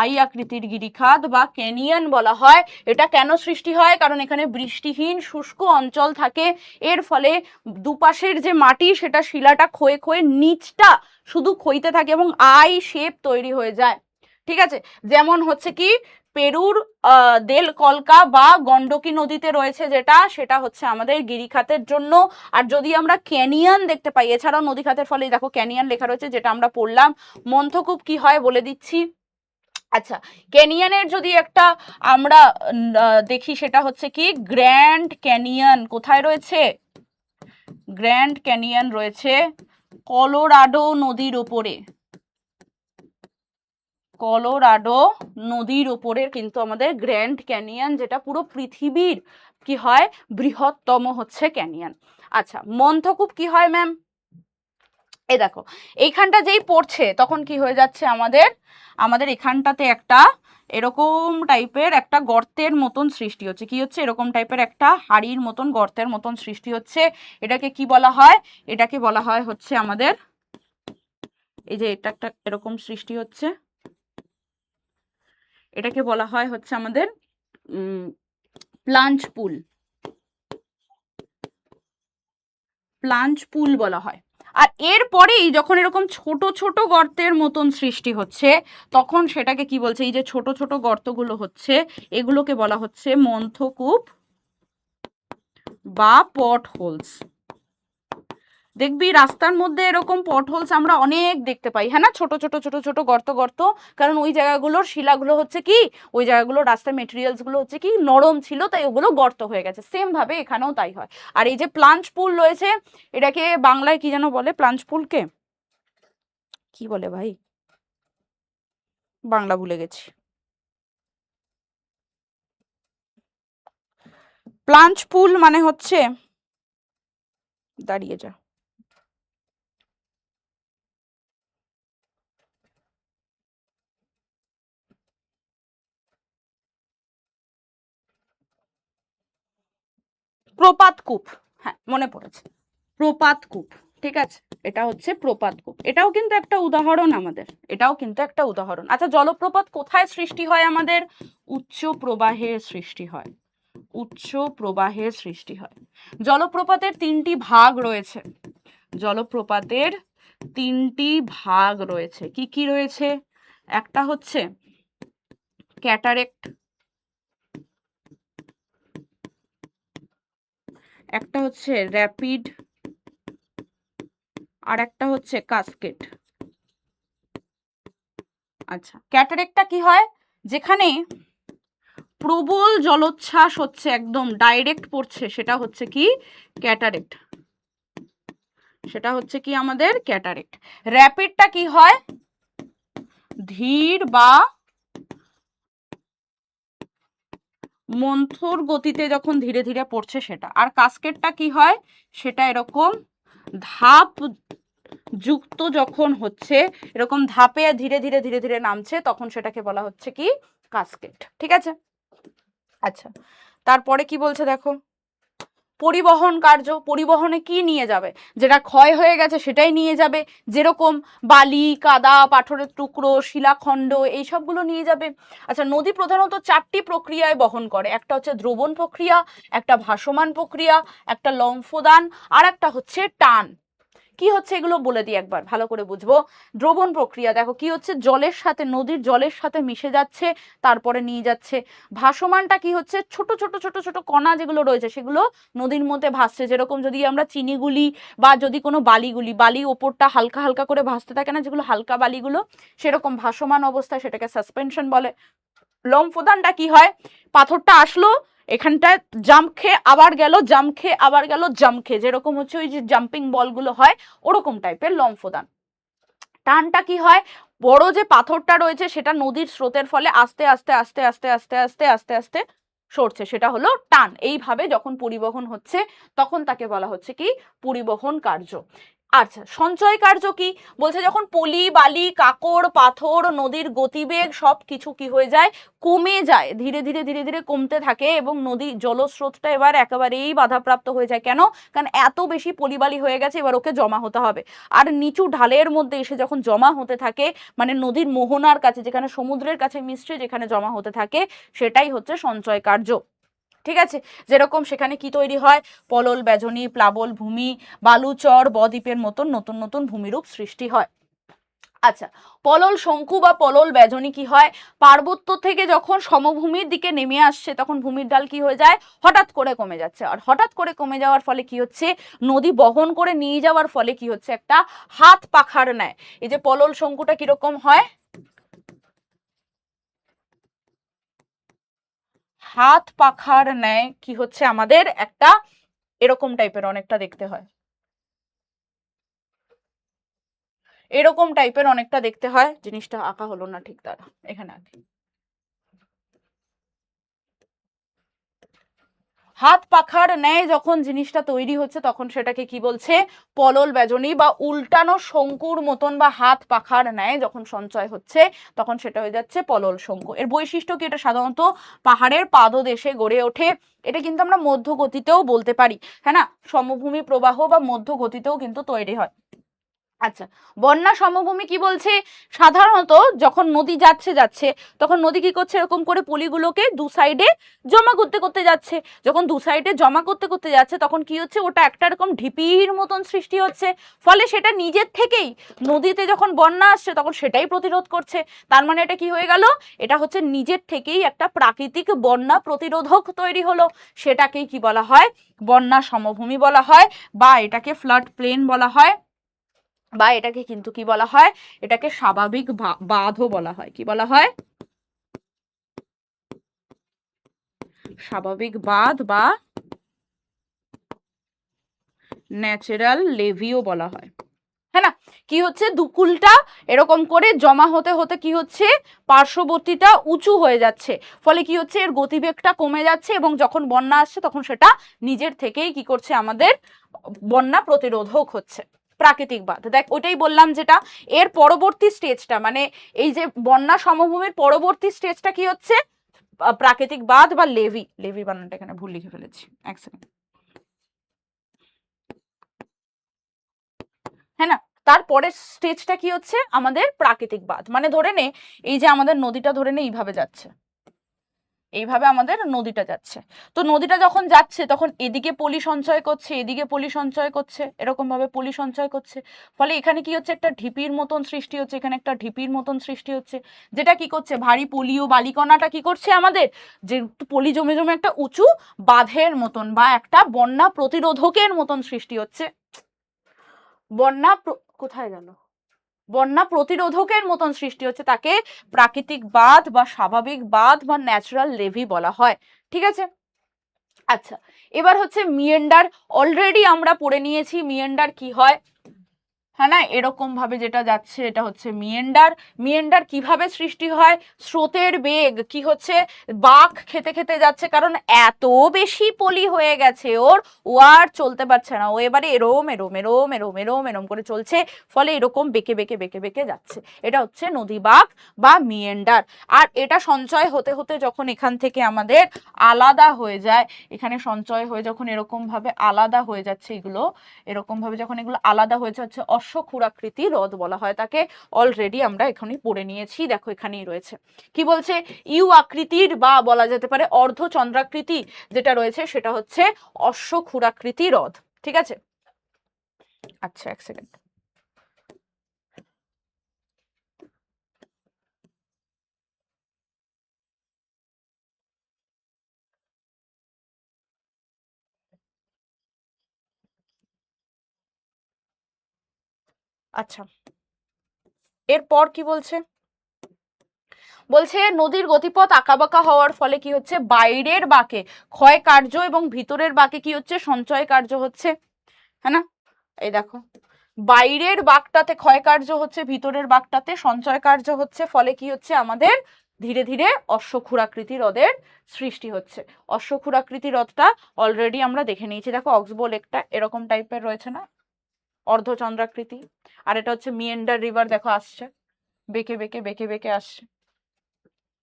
আই আকৃতির গিরিখাত বা ক্যানিয়ন বলা হয়। এটা কেন সৃষ্টি হয়? কারণ এখানে বৃষ্টিহীন শুষ্ক অঞ্চল থাকে, এর ফলে দুপাশের যে মাটি সেটা শিলাটা ক্ষয়ে ক্ষয়ে নিচটা শুধু ক্ষইতে থাকে এবং আই শেপ তৈরি হয়ে যায়। ঠিক আছে, যেমন হচ্ছে কি পেরুর দেল কলকা বা গন্ডকী নদীতে রয়েছে যেটা, সেটা হচ্ছে আমাদের গিরিখাতের জন্য। আর যদি আমরা ক্যানিয়ন দেখতে পাই, এছাড়াও নদীখাতের ফলে দেখো ক্যানিয়ন লেখা রয়েছে, যেটা আমরা পড়লাম। মন্থকূপ কি হয় বলে দিচ্ছি। আচ্ছা, ক্যানিয়নের যদি একটা আমরা দেখি, সেটা হচ্ছে কি গ্র্যান্ড ক্যানিয়ন। কোথায় রয়েছে? গ্র্যান্ড ক্যানিয়ন রয়েছে কলোরাডো নদীর ওপরে, কলোরাডো নদীর ওপরে কিন্তু আমাদের গ্র্যান্ড ক্যানিয়ন, যেটা পুরো পৃথিবীর কি হয় বৃহত্তম হচ্ছে ক্যানিয়ন। আচ্ছা মন্থকূপ কি হয় ম্যাম? এই দেখো এইখানটা যেই পড়ছে তখন কি হয়ে যাচ্ছে আমাদের, আমাদের এখানটাতে একটা এরকম টাইপের একটা গর্তের মতন সৃষ্টি হচ্ছে। কি হচ্ছে? এরকম টাইপের একটা হাড়ির মতন গর্তের মতন সৃষ্টি হচ্ছে। এটাকে কি বলা হয়? এটাকে বলা হয় হচ্ছে আমাদের, এই যে এটা একটা এরকম সৃষ্টি হচ্ছে, এটাকে বলা হয় হচ্ছে আমাদের প্লাঞ্চ পুল, প্লাঞ্চ পুল বলা হয়। আর এরপরেই যখন এরকম ছোট ছোট গর্তের মতন সৃষ্টি হচ্ছে তখন সেটাকে কি বলছে, এই যে ছোট ছোট গর্তগুলো হচ্ছে এগুলোকে বলা হচ্ছে মন্থকূপ বা পট হোলস। দেখবি রাস্তার মধ্যে এরকম পটহোলস আমরা অনেক দেখতে পাই, হ্যাঁ না, ছোট ছোট ছোট ছোট গর্ত গর্ত, কারণ ওই জায়গাগুলোর শিলাগুলো হচ্ছে কি, ওই জায়গাগুলোর রাস্তার মেটেরিয়ালস গুলো হচ্ছে কি নরম ছিল, তাই ওগুলো গর্ত হয়ে গেছে। সেম ভাবে এখানেও তাই হয়। আর এই যে প্লাঞ্চ পুল রয়েছে, এটাকে বাংলায় কি যেন বলে, প্লাঞ্চ পুলকে কি বলে ভাই, বাংলা ভুলে গেছি। প্লাঞ্চ পুল মানে হচ্ছে, দাঁড়িয়ে যা, প্রপাত কূপ, হ্যাঁ মনে পড়েছে, প্রপাত কূপ। ঠিক আছে, এটা হচ্ছে প্রপাত কূপ। এটাও কিন্তু একটা উদাহরণ আমাদের, এটাও কিন্তু একটা উদাহরণ। আচ্ছা জলপ্রপাত কোথায় সৃষ্টি হয় আমাদের? উচ্চ প্রবাহের সৃষ্টি হয়, উচ্চ প্রবাহের সৃষ্টি হয়। জলপ্রপাতের তিনটি ভাগ রয়েছে, জলপ্রপাতের তিনটি ভাগ রয়েছে। কি কি রয়েছে? একটা হচ্ছে ক্যাটারেক্ট, একটা হচ্ছে র্যাপিড, আর একটা হচ্ছে কাসকেড। আচ্ছা ক্যাটারেক্টটা কি হয়? যেখানে প্রবল জলোচ্ছ্বাস হচ্ছে একদম ডাইরেক্ট পড়ছে, সেটা হচ্ছে কি ক্যাটারেক্ট, সেটা হচ্ছে কি আমাদের ক্যাটারেক্ট। র্যাপিডটা কি হয়? ধীর বা মন্থর গতিতে যখন ধীরে ধীরে পড়ছে সেটা। আর কাসকেডটা কি হয়? সেটা এরকম ধাপ যুক্ত যখন হচ্ছে, এরকম ধাপে ধীরে ধীরে ধীরে ধীরে নামছে, তখন সেটাকে বলা হচ্ছে কি কাসকেড। ঠিক আছে। আচ্ছা তারপরে কি বলছে দেখো, পরিবহন কার্য, পরিবহনে কি নিয়ে যাবে? যেটা ক্ষয় হয়ে গেছে সেটাই নিয়ে যাবে, যেরকম বালি, কাদা, পাথরের টুকরো, শিলাখণ্ড, এই সবগুলো নিয়ে যাবে। আচ্ছা নদী প্রধানত চারটি প্রক্রিয়ায় বহন করে, একটা হচ্ছে দ্রবণ প্রক্রিয়া, একটা ভাসমান প্রক্রিয়া, একটা লম্ফদান, আর একটা হচ্ছে টান। কি হচ্ছে এগুলো বলে দিই একবার ভালো করে বুঝবো। দ্রবণ প্রক্রিয়া দেখো কি হচ্ছে, জলের সাথে, নদীর জলের সাথে মিশে যাচ্ছে তারপরে নিয়ে যাচ্ছে। ভাসমানটা কি হচ্ছে, ছোট ছোট ছোট ছোট কণা যেগুলো রয়েছে সেগুলো নদীর মধ্যে ভাসছে, যেরকম যদি আমরা চিনিগুলি বা যদি কোনো বালিগুলি, বালি ওপরটা হালকা হালকা করে ভাসতে থাকে না, যেগুলো হালকা বালিগুলো, সেরকম ভাসমান অবস্থায় সেটাকে সাসপেনশন বলে। লম্ফদানটা কি হয়, পাথরটা আসলো এখানটায় জাম্প খেয়ে আবার গেল, জাম্প খেয়ে আবার গেল, জাম্প খেয়ে, যেরকম হচ্ছে ওই যে জাম্পিং বলগুলো হয় ওরকম টাইপের লম্ফদান। টানটা কি হয়, বড় যে পাথরটা রয়েছে সেটা নদীর স্রোতের ফলে আস্তে আস্তে আস্তে আস্তে আস্তে আস্তে আস্তে আস্তে সরছে, সেটা হলো টান। এইভাবে যখন পরিবহন হচ্ছে তখন তাকে বলা হচ্ছে কি পরিবহন কার্য। আচ্ছা সঞ্চয় কার্য কি বলছে, যখন পলি, বালি, কাকড়, পাথর, নদীর গতিবেগ সব কিছু কি হয়ে যায়, কমে যায়, ধীরে ধীরে ধীরে ধীরে কমতে থাকে, এবং নদী জলস্রোতটা এবার একেবারেই বাধাপ্রাপ্ত হয়ে যায়। কেন? কারণ এত বেশি পলিবালি হয়ে গেছে, এবার ওকে জমা হতে হবে। আর নিচু ঢালের মধ্যে এসে যখন জমা হতে থাকে, মানে নদীর মোহনার কাছে, যেখানে সমুদ্রের কাছে মিশছে, যেখানে জমা হতে থাকে, সেটাই হচ্ছে সঞ্চয় কার্য। ঠিক আছে। যেরকম সেখানে কি তৈরি হয়, পলল, বেজনী, প্লাবল ভূমি, বালুচর, বদ্বীপের মতন নতুন নতুন ভূমিরূপ সৃষ্টি হয়। আচ্ছা পলল শঙ্কু বা পলল বেজনী কি হয়, পার্বত্য থেকে যখন সমভূমির দিকে নেমে আসছে তখন ভূমির ঢাল কি হয়ে যায়, হঠাৎ করে কমে যাচ্ছে। আর হঠাৎ করে কমে যাওয়ার ফলে কি হচ্ছে, নদী বহন করে নিয়ে যাওয়ার ফলে কি হচ্ছে, একটা হাত পাখার ন্যায়, এই যে পলল শঙ্কুটা কিরকম হয়, হাত পাখার ন্যায় কি হচ্ছে আমাদের একটা এরকম টাইপের অনেকটা দেখতে হয়। এরকম টাইপের অনেকটা দেখতে হয়। জিনিসটা আঁকা হলো না ঠিক, দ্বারা এখানে আঁকি। হাত পাখার ন্যায় যখন জিনিসটা তৈরি হচ্ছে তখন সেটাকে কি বলছে? পলল বেজনী বা উল্টানো শঙ্কুর মতন, বা হাত পাখার ন্যায় যখন সঞ্চয় হচ্ছে তখন সেটা হয়ে যাচ্ছে পলল শঙ্কু। এর বৈশিষ্ট্য কি? এটা সাধারণত পাহাড়ের পাদদেশে গড়ে ওঠে। এটা কিন্তু আমরা মধ্যগতিতেও বলতে পারি, হ্যাঁ না, সমভূমি প্রবাহ বা মধ্যগতিতেও কিন্তু তৈরি হয়। আচ্ছা, বন্যা সমভূমি কি বলছে? সাধারণত যখন নদী যাচ্ছে তখন নদী কি করছে? এরকম করে পলিগুলোকে দু সাইডে জমা করতে করতে যাচ্ছে। যখন দু সাইডে জমা করতে করতে যাচ্ছে তখন কি হচ্ছে? ওটা একটা এরকম ঢিপির মতন সৃষ্টি হচ্ছে। ফলে সেটা নিজের থেকেই নদীতে যখন বন্যা আসছে তখন সেটাই প্রতিরোধ করছে। তার মানে এটা কি হয়ে গেল? এটা হচ্ছে নিজের থেকেই একটা প্রাকৃতিক বন্যা প্রতিরোধক তৈরি হলো। সেটাকেই কি বলা হয়? বন্যা সমভূমি বলা হয়, বা এটাকে ফ্লাড প্লেন বলা হয়, বা এটাকে কিন্তু কি বলা হয়? এটাকে স্বাভাবিক বাঁধও বলা হয়। কি বলা হয়? স্বাভাবিক বাঁধ বা ন্যাচারাল লেভিও বলা হয়, হ্যাঁ না? কি হচ্ছে? দুকুলটা এরকম করে জমা হতে হতে কি হচ্ছে? পার্শ্ববর্তীটা উঁচু হয়ে যাচ্ছে। ফলে কি হচ্ছে? এর গতিবেগটা কমে যাচ্ছে, এবং যখন বন্যা আসছে তখন সেটা নিজের থেকেই কি করছে? আমাদের বন্যা প্রতিরোধক হচ্ছে। প্রাকৃতিক বাঁধ, দেখ ওইটাই বললাম যেটা। এর পরবর্তী স্টেজটা, মানে এই যে বন্যা সমভূমির পরবর্তী স্টেজটা কি হচ্ছে? প্রাকৃতিক বাঁধ বা লেভি। লেভি বানানটা এখানে ভুল লিখে ফেলেছি, এক সেকেন্ড, হ্যাঁ না? তারপরের স্টেজটা কি হচ্ছে? আমাদের প্রাকৃতিক বাঁধ। মানে ধরে নে এই যে আমাদের নদীটা ধরে নে এইভাবে যাচ্ছে, এইভাবে আমাদের নদীটা যাচ্ছে। তো নদীটা যখন যাচ্ছে তখন এদিকে পলি সঞ্চয় করছে, এদিকে পলি সঞ্চয় করছে, এরকম ভাবে পলি সঞ্চয় করছে। ফলে এখানে কি হচ্ছে? একটা ঢিপির মতন সৃষ্টি হচ্ছে, এখানে একটা ঢিপির মতন সৃষ্টি হচ্ছে, যেটা কি করছে? ভারী পলি ও বালিকণাটা কি করছে আমাদের? যে পলি জমে জমে একটা উঁচু বাঁধের মতন বা একটা বন্যা প্রতিরোধকের মতন সৃষ্টি হচ্ছে। বন্যা কোথায় গেল? বন্যা প্রতিরোধকের মতন সৃষ্টি হচ্ছে, তাকে প্রাকৃতিক বাঁধ বা স্বাভাবিক বাঁধ বা ন্যাচারাল লেভি বলা হয়। ঠিক আছে? আচ্ছা, এবার হচ্ছে মিয়েন্ডার। অলরেডি আমরা পড়ে নিয়েছি মিয়েন্ডার কি হয়, হ্যাঁ না? এরকম ভাবে যেটা যাচ্ছে এটা হচ্ছে মিয়েন্ডার। মিয়েন্ডার কিভাবে সৃষ্টি হয়? স্রোতের বেগ কি হচ্ছে? বাঁক খেতে খেতে যাচ্ছে, কারণ এত বেশি পলি হয়ে গেছে ওর, ও আর চলতে পারছে না, ও এবারে এরম এরম এরম এরম এরম এরম করে চলছে। ফলে এরকম বেঁকে বেঁকে বেঁকে বেঁকে যাচ্ছে। এটা হচ্ছে নদী বাঁক বা মিয়েন্ডার। আর এটা সঞ্চয় হতে হতে যখন এখান থেকে আমাদের আলাদা হয়ে যায়, এখানে সঞ্চয় হয়ে যখন এরকম ভাবে আলাদা হয়ে যাচ্ছে এগুলো, এরকম ভাবে যখন এগুলো আলাদা হয়েছে হচ্ছে অশ্বক্ষুরাকৃতি হ্রদ বলা হয় তাকে। অলরেডি আমরা এখানেই পড়ে নিয়েছি, দেখো এখানেই রয়েছে। কি বলছে? ইউ আকৃতির বা বলা যেতে পারে অর্ধচন্দ্রাকৃতি যেটা রয়েছে সেটা হচ্ছে অশ্বক্ষুরাকৃতি হ্রদ। ঠিক আছে? আচ্ছা, এক সেকেন্ড। আচ্ছা, এরপর কি বলছে? বলছে নদীর গতিপথ আঁকাবাঁকা হওয়ার ফলে কি হচ্ছে? বাইরের বাঁকে ক্ষয় কার্য এবং ভিতরের বাঁকে কি হচ্ছে? সঞ্চয় কার্য হচ্ছে, হ্যাঁ না? এই দেখো, বাইরের বাঁকটাতে ক্ষয় কার্য হচ্ছে, ভিতরের বাঁকটাতে সঞ্চয় কার্য হচ্ছে। ফলে কি হচ্ছে? আমাদের ধীরে ধীরে অশ্বক্ষুরাকৃতি হ্রদের সৃষ্টি হচ্ছে। অশ্বক্ষুরাকৃতি হ্রদটা অলরেডি আমরা দেখে নিয়েছি, দেখো অক্সবো লেকটা এরকম টাইপের রয়েছে না, অর্ধচন্দ্রাকৃতি। আর এটা হচ্ছে মিয়েন্ডার রিভার, দেখো আসছে বেঁকে বেঁকে বেঁকে বেঁকে আসছে,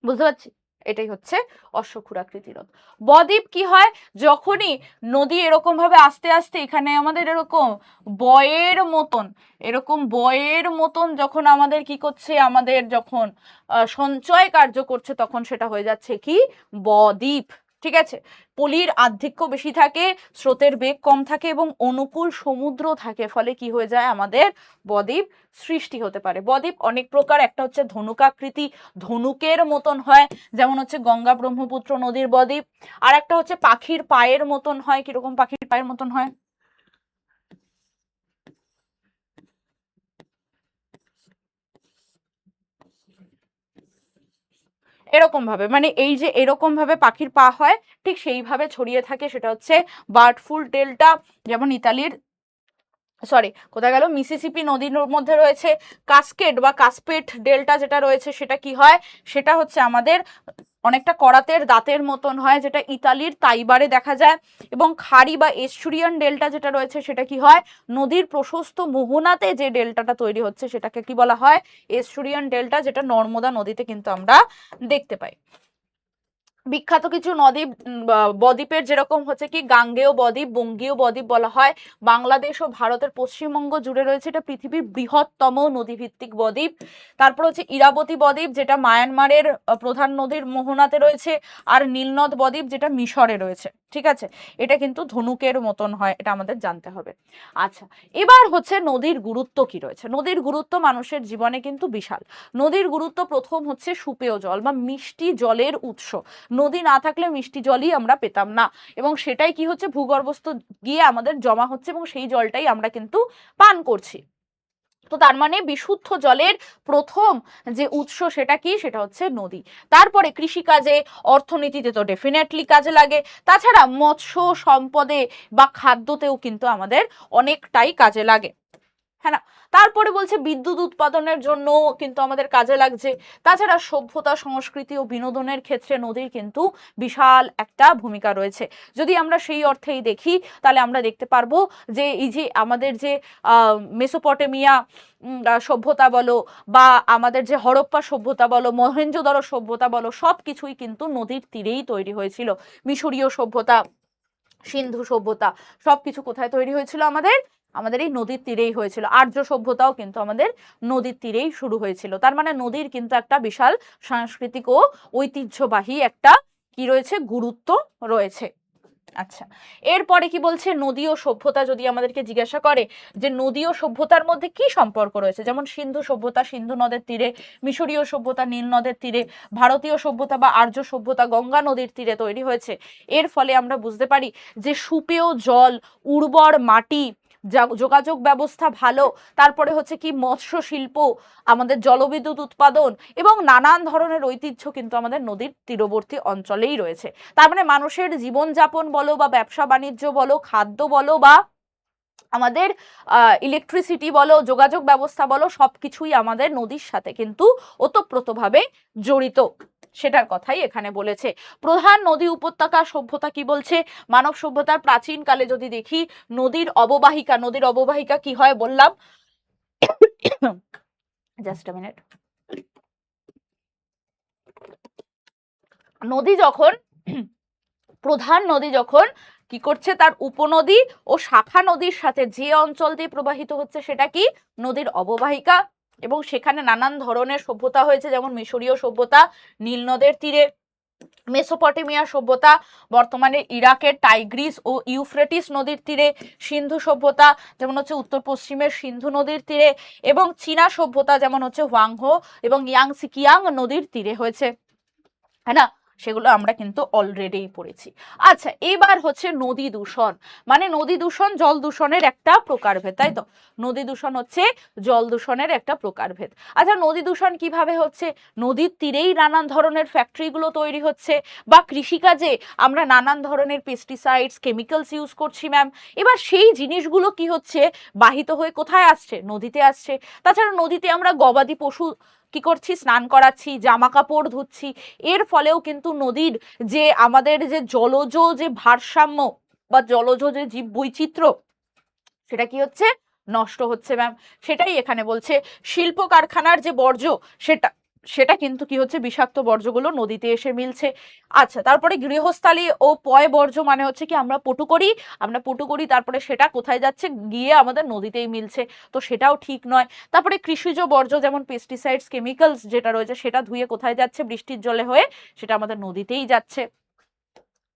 বুঝতে পারছি? এটাই হচ্ছে অশ্বক্ষুরাকৃতি হ্রদ। বদ্বীপ কি হয়? যখনই নদী এরকম ভাবে আস্তে আস্তে এখানে আমাদের এরকম বয়ের মতন, এরকম বয়ের মতন যখন আমাদের কি করছে? আমাদের যখন সঞ্চয় কার্য করছে তখন সেটা হয়ে যাচ্ছে কি? বদ্বীপ। ঠিক আছে? পলির আধিক্য বেশি থাকে, স্রোতের বেগ কম থাকে এবং অনুকূল সমুদ্র থাকে, ফলে কি হয়ে যায়? আমাদের বদ্বীপ সৃষ্টি হতে পারে। বদ্বীপ অনেক প্রকার, একটা হচ্ছে ধনুকাকৃতি, ধনুকের মতন হয়, যেমন হচ্ছে গঙ্গা ব্রহ্মপুত্র নদীর বদ্বীপ। আর একটা হচ্ছে পাখির পায়ের মতন হয়। কিরকম পাখির পায়ের মতন হয়? এরকম ভাবে, মানে এই যে এরকম ভাবে পাখির পা হয়, ঠিক সেইভাবে ছড়িয়ে থাকে, সেটা হচ্ছে বার্ডফুল ডেল্টা। যেমন ইতালির সরি কোথায় গেল, মিসিসিপি নদীর মধ্যে রয়েছে কাসকেড বা কাসপেট ডেল্টা যেটা রয়েছে সেটা কি হয়, সেটা হচ্ছে আমাদের অনেকটা করাতের দাঁতের মতন হয়, যেটা ইতালির তাইবারে দেখা যায়। এবং খাড়ি বা এস্টুরিয়ান ডেল্টা যেটা রয়েছে সেটা কি হয়, নদীর প্রশস্ত মোহনাতে যে ডেল্টাটা তৈরি হচ্ছে সেটাকে কি বলা হয়, এস্টুরিয়ান ডেল্টা, যেটা নর্মদা নদীতে কিন্তু আমরা দেখতে পাই। বিখ্যাত কিছু নদী বদ্বীপের যেরকম হচ্ছে কি গাঙ্গেয় বদ্বীপ, বঙ্গীয় বদ্বীপ বলা হয়। বাংলাদেশ ও ভারতের পশ্চিমবঙ্গ জুড়ে রয়েছে, এটা পৃথিবীর বৃহত্তম নদীভিত্তিক বদ্বীপ। তারপর হচ্ছে ইরাবতী বদ্বীপ, যেটা মায়ানমারের প্রধান নদীর মোহনাতে রয়েছে। আর নীলনদ বদ্বীপ, যেটা মিশরে রয়েছে। ঠিক আছে, এটা কিন্তু ধনুকের মতন হয়, এটা আমাদের জানতে হবে। আচ্ছা, এবার হচ্ছে নদীর গুরুত্ব কি রয়েছে। নদীর গুরুত্ব মানুষের জীবনে কিন্তু বিশাল। নদীর গুরুত্ব প্রথম হচ্ছে সুপেয় জল বা মিষ্টি জলের উৎস। নদী না থাকলে মিষ্টি জলই আমরা পেতাম না, এবং সেটাই কি হচ্ছে ভূগর্ভস্থ গিয়ে আমাদের জমা হচ্ছে, এবং সেই জলটাই আমরা কিন্তু পান করছি। তো তার মানে বিশুদ্ধ জলের প্রথম যে উৎস সেটা কি, সেটা হচ্ছে নদী। তারপরে কৃষিকাজে, অর্থনীতিতে তো ডেফিনেটলি কাজে লাগে। তাছাড়া মৎস্য সম্পদে বা খাদ্যতেও কিন্তু আমাদের অনেকটাই কাজে লাগে, হ্যাঁ না। তারপরে বলছে বিদ্যুৎ উৎপাদনের জন্য কিন্তু আমাদের কাজে লাগছে। তাছাড়া সভ্যতা, সংস্কৃতি ও বিনোদনের ক্ষেত্রে নদীর কিন্তু বিশাল একটা ভূমিকা রয়েছে। যদি আমরা সেই অর্থেই দেখি, তাহলে আমরা দেখতে পারবো যে এই যে আমাদের যে মেসোপটেমিয়া সভ্যতা বলো, বা আমাদের যে হরপ্পা সভ্যতা বলো, মহেঞ্জোদারো সভ্যতা বলো, সব কিছুই কিন্তু নদীর তীরেই তৈরি হয়েছিল। মিশরীয় সভ্যতা, সিন্ধু সভ্যতা, সবকিছু কোথায় তৈরি হয়েছিল, আমাদের এই নদীর তীরেই হয়েছিল। আর্য সভ্যতাও কিন্তু আমাদের নদীর তীরেই শুরু হয়েছিল। তার মানে নদীর কিন্তু একটা বিশাল সাংস্কৃতিক ও ঐতিহ্যবাহী একটা কি রয়েছে, গুরুত্ব রয়েছে। আচ্ছা, এরপরে কি বলছে, নদী ও সভ্যতা যদি আমাদেরকে জিজ্ঞাসা করে যে নদী ও সভ্যতার মধ্যে কি সম্পর্ক রয়েছে, যেমন সিন্ধু সভ্যতা সিন্ধু নদের তীরে, মিশরীয় সভ্যতা নীল নদের তীরে, ভারতীয় সভ্যতা বা আর্য সভ্যতা গঙ্গা নদীর তীরে তৈরি হয়েছে। এর ফলে আমরা বুঝতে পারি যে সুপেয় জল, উর্বর মাটি, যোগাযোগ ব্যবস্থা ভালো, তারপরে হচ্ছে কি মৎস্য শিল্প, আমাদের জলবিদ্যুৎ উৎপাদন এবং নানান ধরনের ঐতিহ্য কিন্তু আমাদের নদীর তীরবর্তী অঞ্চলেই রয়েছে। তার মানে মানুষের জীবনযাপন বলো বা ব্যবসা বাণিজ্য বলো, খাদ্য বলো বা আমাদের ইলেকট্রিসিটি বলো, যোগাযোগ ব্যবস্থা বলো, সবকিছুই আমাদের নদীর সাথে কিন্তু ওতপ্রোতভাবে জড়িত, সেটার কথাই এখানে বলেছে। প্রধান নদী উপত্যকা সভ্যতা কি বলছে, মানব সভ্যতার প্রাচীন কালে যদি দেখি, নদীর অববাহিকা কি হয় বললাম, জাস্ট আ মিনিট। নদী যখন প্রধান নদী যখন কি করছে, তার উপনদী ও শাখা নদীর সাথে যে অঞ্চল দিয়ে প্রবাহিত হচ্ছে সেটা কি, নদীর অববাহিকা। এবং সেখানে নানান ধরনের সভ্যতা হয়েছে, যেমন মিশরীয় সভ্যতা নীল নদের তীরে, মেসোপটেমিয়া সভ্যতা বর্তমানে ইরাকের টাইগ্রিস ও ইউফ্রেটিস নদীর তীরে, সিন্ধু সভ্যতা যেমন হচ্ছে উত্তর পশ্চিমের সিন্ধু নদীর তীরে, এবং চীনা সভ্যতা যেমন হচ্ছে হোয়াংহো এবং ইয়াংসিকিয়াং নদীর তীরে হয়েছে, হ্যাঁ না। সেগুলো আমরা কিন্তু অলরেডি পড়েছি। আচ্ছা, এবার হচ্ছে নদী দূষণ। মানে নদী দূষণ জল দূষণের একটা প্রকারভেদ, তাই তো। নদী দূষণ হচ্ছে জল দূষণের একটা প্রকারভেদ। আচ্ছা, নদী দূষণ কিভাবে হচ্ছে, নদীর তীরেই নানান ধরনের ফ্যাক্টরিগুলো তৈরি হচ্ছে, বা কৃষিকাজে আমরা নানান ধরনের পেস্টিসাইডস, কেমিক্যালস ইউজ করছি ম্যাম। এবার সেই জিনিসগুলো কি হচ্ছে, বাহিত হয়ে কোথায় আসছে, নদীতে আসছে। তাছাড়া নদীতে আমরা গবাদি পশু কি করছি, স্নান করাচ্ছি, জামা কাপড় ধুচ্ছি। এর ফলেও কিন্তু নদীর যে আমাদের যে জলজ যে ভারসাম্য বা জলজ যে জীব বৈচিত্র্য, সেটা কি হচ্ছে, নষ্ট হচ্ছে ম্যাম। সেটাই এখানে বলছে। শিল্প কারখানার যে বর্জ্য, সেটা সেটা কিন্তু কি হচ্ছে, বিষাক্ত বর্জ্যগুলো নদীতে এসে মিলছে। আচ্ছা, তারপরে গৃহস্থালী ও পয় বর্জ্য মানে হচ্ছে কি, আমরা পটু করি, তারপরে সেটা কোথায় যাচ্ছে, গিয়ে আমাদের নদীতেই মিলছে। তো সেটাও ঠিক নয়। তারপরে কৃষিজ বর্জ্য যেমন পেস্টিসাইডস, কেমিক্যালস যেটা রয়েছে, সেটা ধুয়ে কোথায় যাচ্ছে, বৃষ্টির জলে হয়ে সেটা আমাদের নদীতেই যাচ্ছে।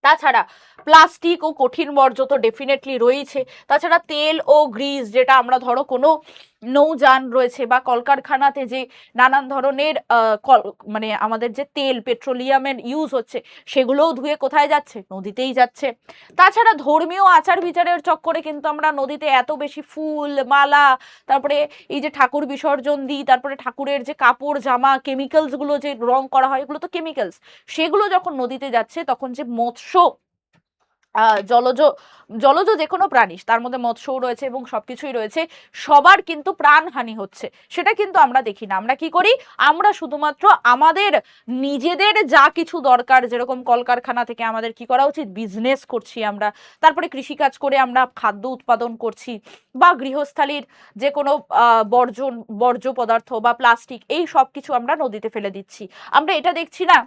তাছাড়া প্লাস্টিক ও কঠিন বর্জ্য তো ডেফিনেটলি রয়েছে। তাছাড়া তেল ও গ্রিস, যেটা আমরা ধরো কোনো নৌযান রয়েছে বা কলকারখানাতে যে নানান ধরনের মানে আমাদের যে তেল পেট্রোলিয়ামের ইউজ হচ্ছে, সেগুলোও ধুয়ে কোথায় যাচ্ছে, নদীতেই যাচ্ছে। তাছাড়া ধর্মীয় আচার বিচারের চক্করে কিন্তু আমরা নদীতে এত বেশি ফুল মালা, তারপরে এই যে ঠাকুর বিসর্জন দিই, তারপরে ঠাকুরের যে কাপড় জামা, কেমিক্যালস গুলো যে রং করা হয়, এগুলো তো কেমিক্যালস, সেগুলো যখন নদীতে যাচ্ছে তখন যে মৎস্য জলজ জলজ যে কোনো প্রাণী, তার মধ্যে মৎস্যও রয়েছে এবং সবকিছুই রয়েছে, সবার কিন্তু প্রাণহানি হচ্ছে, সেটা কিন্তু আমরা দেখি না। আমরা কি করি, আমরা শুধুমাত্র আমাদের নিজেদের যা কিছু দরকার, যেরকম কলকারখানা থেকে আমাদের কি করা উচিত, বিজনেস করছি আমরা, তারপরে কৃষিকাজ করে আমরা খাদ্য উৎপাদন করছি, বা গৃহস্থালির যে কোনো বর্জ্য পদার্থ বা প্লাস্টিক, এই সব কিছু আমরা নদীতে ফেলে দিচ্ছি। আমরা এটা দেখছি না,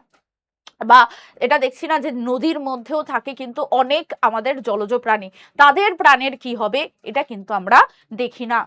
বা এটা দেখছি না যে নদীর মধ্যেও থাকে কিন্তু অনেক আমাদের জলজ প্রাণী, তাদের প্রাণের কি হবে এটা কিন্তু আমরা দেখি না।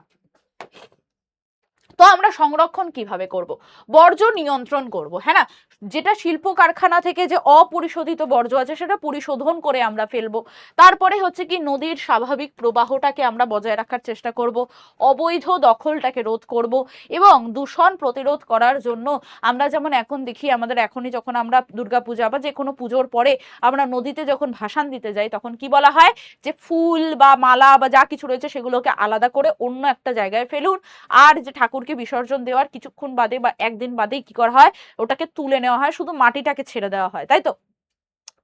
তো আমরা সংরক্ষণ কিভাবে করব, বর্জ্য নিয়ন্ত্রণ করব, হ্যাঁ না, যেটা শিল্প কারখানা থেকে যে অপরিশোধিত বর্জ্য আছে সেটা পরিশোধন করে আমরা ফেলবো। তারপরে হচ্ছে কি, নদীর স্বাভাবিক প্রবাহটাকে আমরা বজায় রাখার চেষ্টা করব, অবৈধ দখলটাকে রোধ করব, এবং দূষণ প্রতিরোধ করার জন্য আমরা যেমন এখন দেখি, আমাদের এখনই যখন আমরা দুর্গাপূজা বা যে কোনো পুজোর পরে আমরা নদীতে যখন ভাসান দিতে যাই, তখন কি বলা হয় যে ফুল বা মালা বা যা কিছু রয়েছে সেগুলোকে আলাদা করে অন্য একটা জায়গায় ফেলুন, আর যে ঠাকুরকে বিসর্জন দেওয়ার কিছুক্ষণ বাদে বা একদিন বাদেই কি করা হয়, ওটাকে তুলে নেওয়া হয়, শুধু মাটিটাকে ছেড়ে দেওয়া হয়, তাই তো?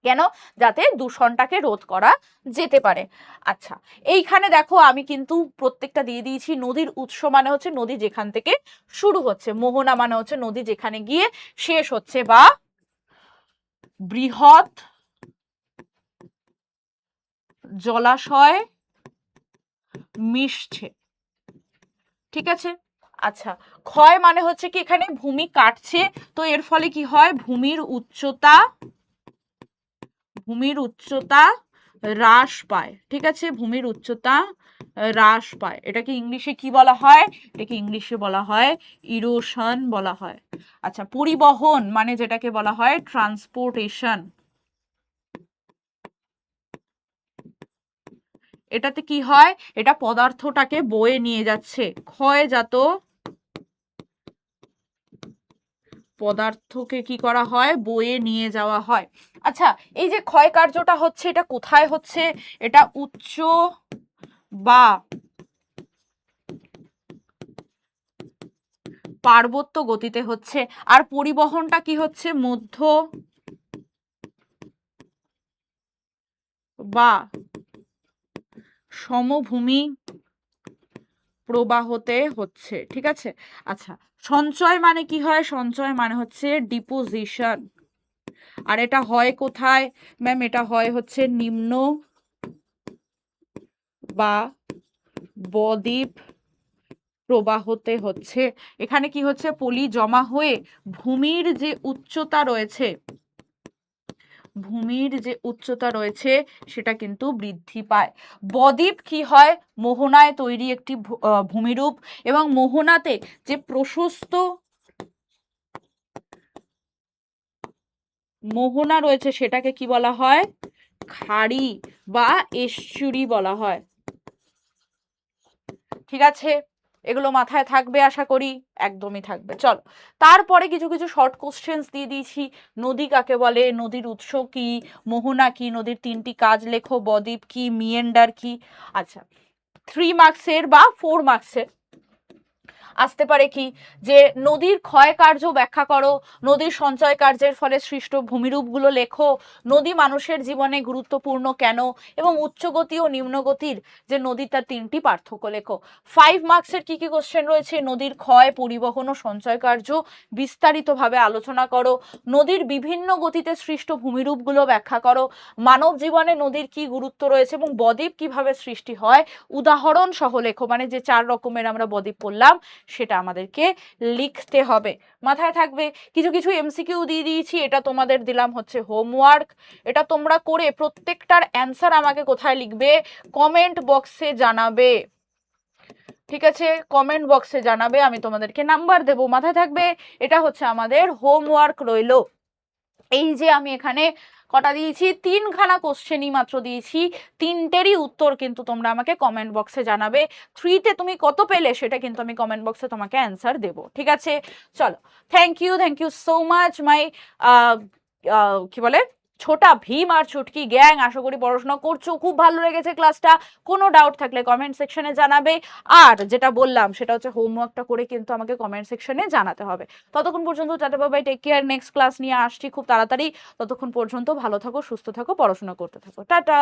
কেন? যাতে দূষণটাকে রোধ করা যেতে পারে। আচ্ছা, এইখানে দেখো আমি কিন্তু প্রত্যেকটা দিয়ে দিয়েছি। নদীর উৎস মানে হচ্ছে নদী যেখান থেকে শুরু হচ্ছে, মোহনা মানে হচ্ছে নদী যেখানে গিয়ে শেষ হচ্ছে, বা বৃহৎ জলাশয় মিশছে, ঠিক আছে? আচ্ছা, ক্ষয় মানে হচ্ছে কি, এখানে ভূমি কাটছে, তো এর ফলে কি হয়, ভূমির উচ্চতা হ্রাস পায়, ঠিক আছে, ভূমির উচ্চতা হ্রাস পায়। এটাকে ইংলিশে কি বলা হয়, এটাকে ইংলিশে বলা হয় ইরোশন বলা হয়। আচ্ছা, পরিবহন মানে যেটাকে বলা হয় ট্রান্সপোর্টেশন, এটাতে কি হয়, এটা পদার্থটাকে বয়ে নিয়ে যাচ্ছে, ক্ষয়জাত পদার্থকে কি করা হয়, বয়ে নিয়ে যাওয়া হয়। আচ্ছা, এই যে ক্ষয় কার্যটা হচ্ছে, এটা কোথায় হচ্ছে, এটা উচ্চ বা পার্বত্য গতিতে হচ্ছে, আর পরিবহনটা কি হচ্ছে, মধ্য বা সমভূমি প্রবাহতে হচ্ছে, ঠিক আছে? আচ্ছা, সঞ্চয় মানে কি হয়, সঞ্চয় মানে হচ্ছে ডিপোজিশন, আর এটা হয় কোথায় ম্যাম, এটা হয় হচ্ছে নিম্ন বা বদ্বীপ প্রবাহতে হচ্ছে। এখানে কি হচ্ছে, পলি জমা হয়ে ভূমির যে উচ্চতা রয়েছে, সেটা কিন্তু বৃদ্ধি পায়। বদ্বীপ কি হয়, মোহনায় তৈরি একটি ভূমিরূপ, এবং মোহনাতে যে প্রশস্ত মোহনা রয়েছে সেটাকে কি বলা হয়, খাড়ি বা এস্চুরি বলা হয়, ঠিক আছে? এগুলো মাথায় থাকবে আশা করি, একদমই থাকবে। চলো, তারপরে কিছু কিছু শর্ট কোশ্চেন্স দিয়ে দিয়েছি। নদী কাকে বলে, নদীর উৎস কি, মোহনা কি, নদীর তিনটি কাজ লেখো, বদ্বীপ কি, মিয়েন্ডার কি। আচ্ছা, 3 মার্কসের বা 4 মার্কসের আসতে পারে কি, যে নদীর ক্ষয় কার্য ব্যাখ্যা করো, নদীর সঞ্চয় কার্যের ফলে সৃষ্ট ভূমিরূপগুলো লেখো, নদী মানুষের জীবনে গুরুত্বপূর্ণ কেন, এবং উচ্চগতি ও নিম্নগতির যে নদী, তার তিনটি পার্থক্য লেখো। 5 মার্কসের কি কি কোশ্চেন রয়েছে, নদীর ক্ষয়, পরিবহন ও সঞ্চয় কার্য বিস্তারিতভাবে আলোচনা করো, নদীর বিভিন্ন গতিতে সৃষ্ট ভূমিরূপগুলো ব্যাখ্যা করো, মানব জীবনে নদীর কি গুরুত্ব রয়েছে এবং বদ্বীপ কিভাবে সৃষ্টি হয় উদাহরণ সহ লেখো। মানে যে 4 রকমের আমরা বদ্বীপ পড়লাম সেটা আমাদেরকে লিখতে হবে, মাথায় থাকবে। কিছু কিছু এমসিকিউ দিয়ে দিয়েছি, এটা তোমাদের দিলাম হচ্ছে হোমওয়ার্ক, এটা তোমরা করে প্রত্যেকটার অ্যান্সার আমাকে কোথায় লিখবে, কমেন্ট বক্সে জানাবে, ঠিক আছে? কমেন্ট বক্সে জানাবে, আমি তোমাদেরকে নাম্বার দেব, মাথায় থাকবে। এটা হচ্ছে আমাদের হোমওয়ার্ক রইলো। এই যে আমি এখানে কটা দিয়েছি, 3খানা কোশ্চেনই মাত্র দিয়েছি, 3টেরই উত্তর কিন্তু তোমরা আমাকে কমেন্ট বক্সে জানাবে। 3তে তুমি কত পেলে সেটা কিন্তু আমি কমেন্ট বক্সে তোমাকে অ্যান্সার দেব, ঠিক আছে? চলো, thank you so much my কি বলে ছোটা ভীম আর ছুটকি গ্যাং। আশা করি পড়াশোনা করছো, খুব ভালো লেগেছে ক্লাসটা। কোনো ডাউট থাকলে কমেন্ট সেকশনে জানাবে। আর যেটা বললাম সেটা হচ্ছে হোমওয়ার্কটা করে কিন্তু আমাকে কমেন্ট সেকশনে জানাতে হবে। ততক্ষণ পর্যন্ত tata bye bye, take care. Next class নিয়ে আসছি খুব তাড়াতাড়ি। ততক্ষণ পর্যন্ত ভালো থাকো, সুস্থ থাকো, পড়াশোনা করতে থাকো। টাটা।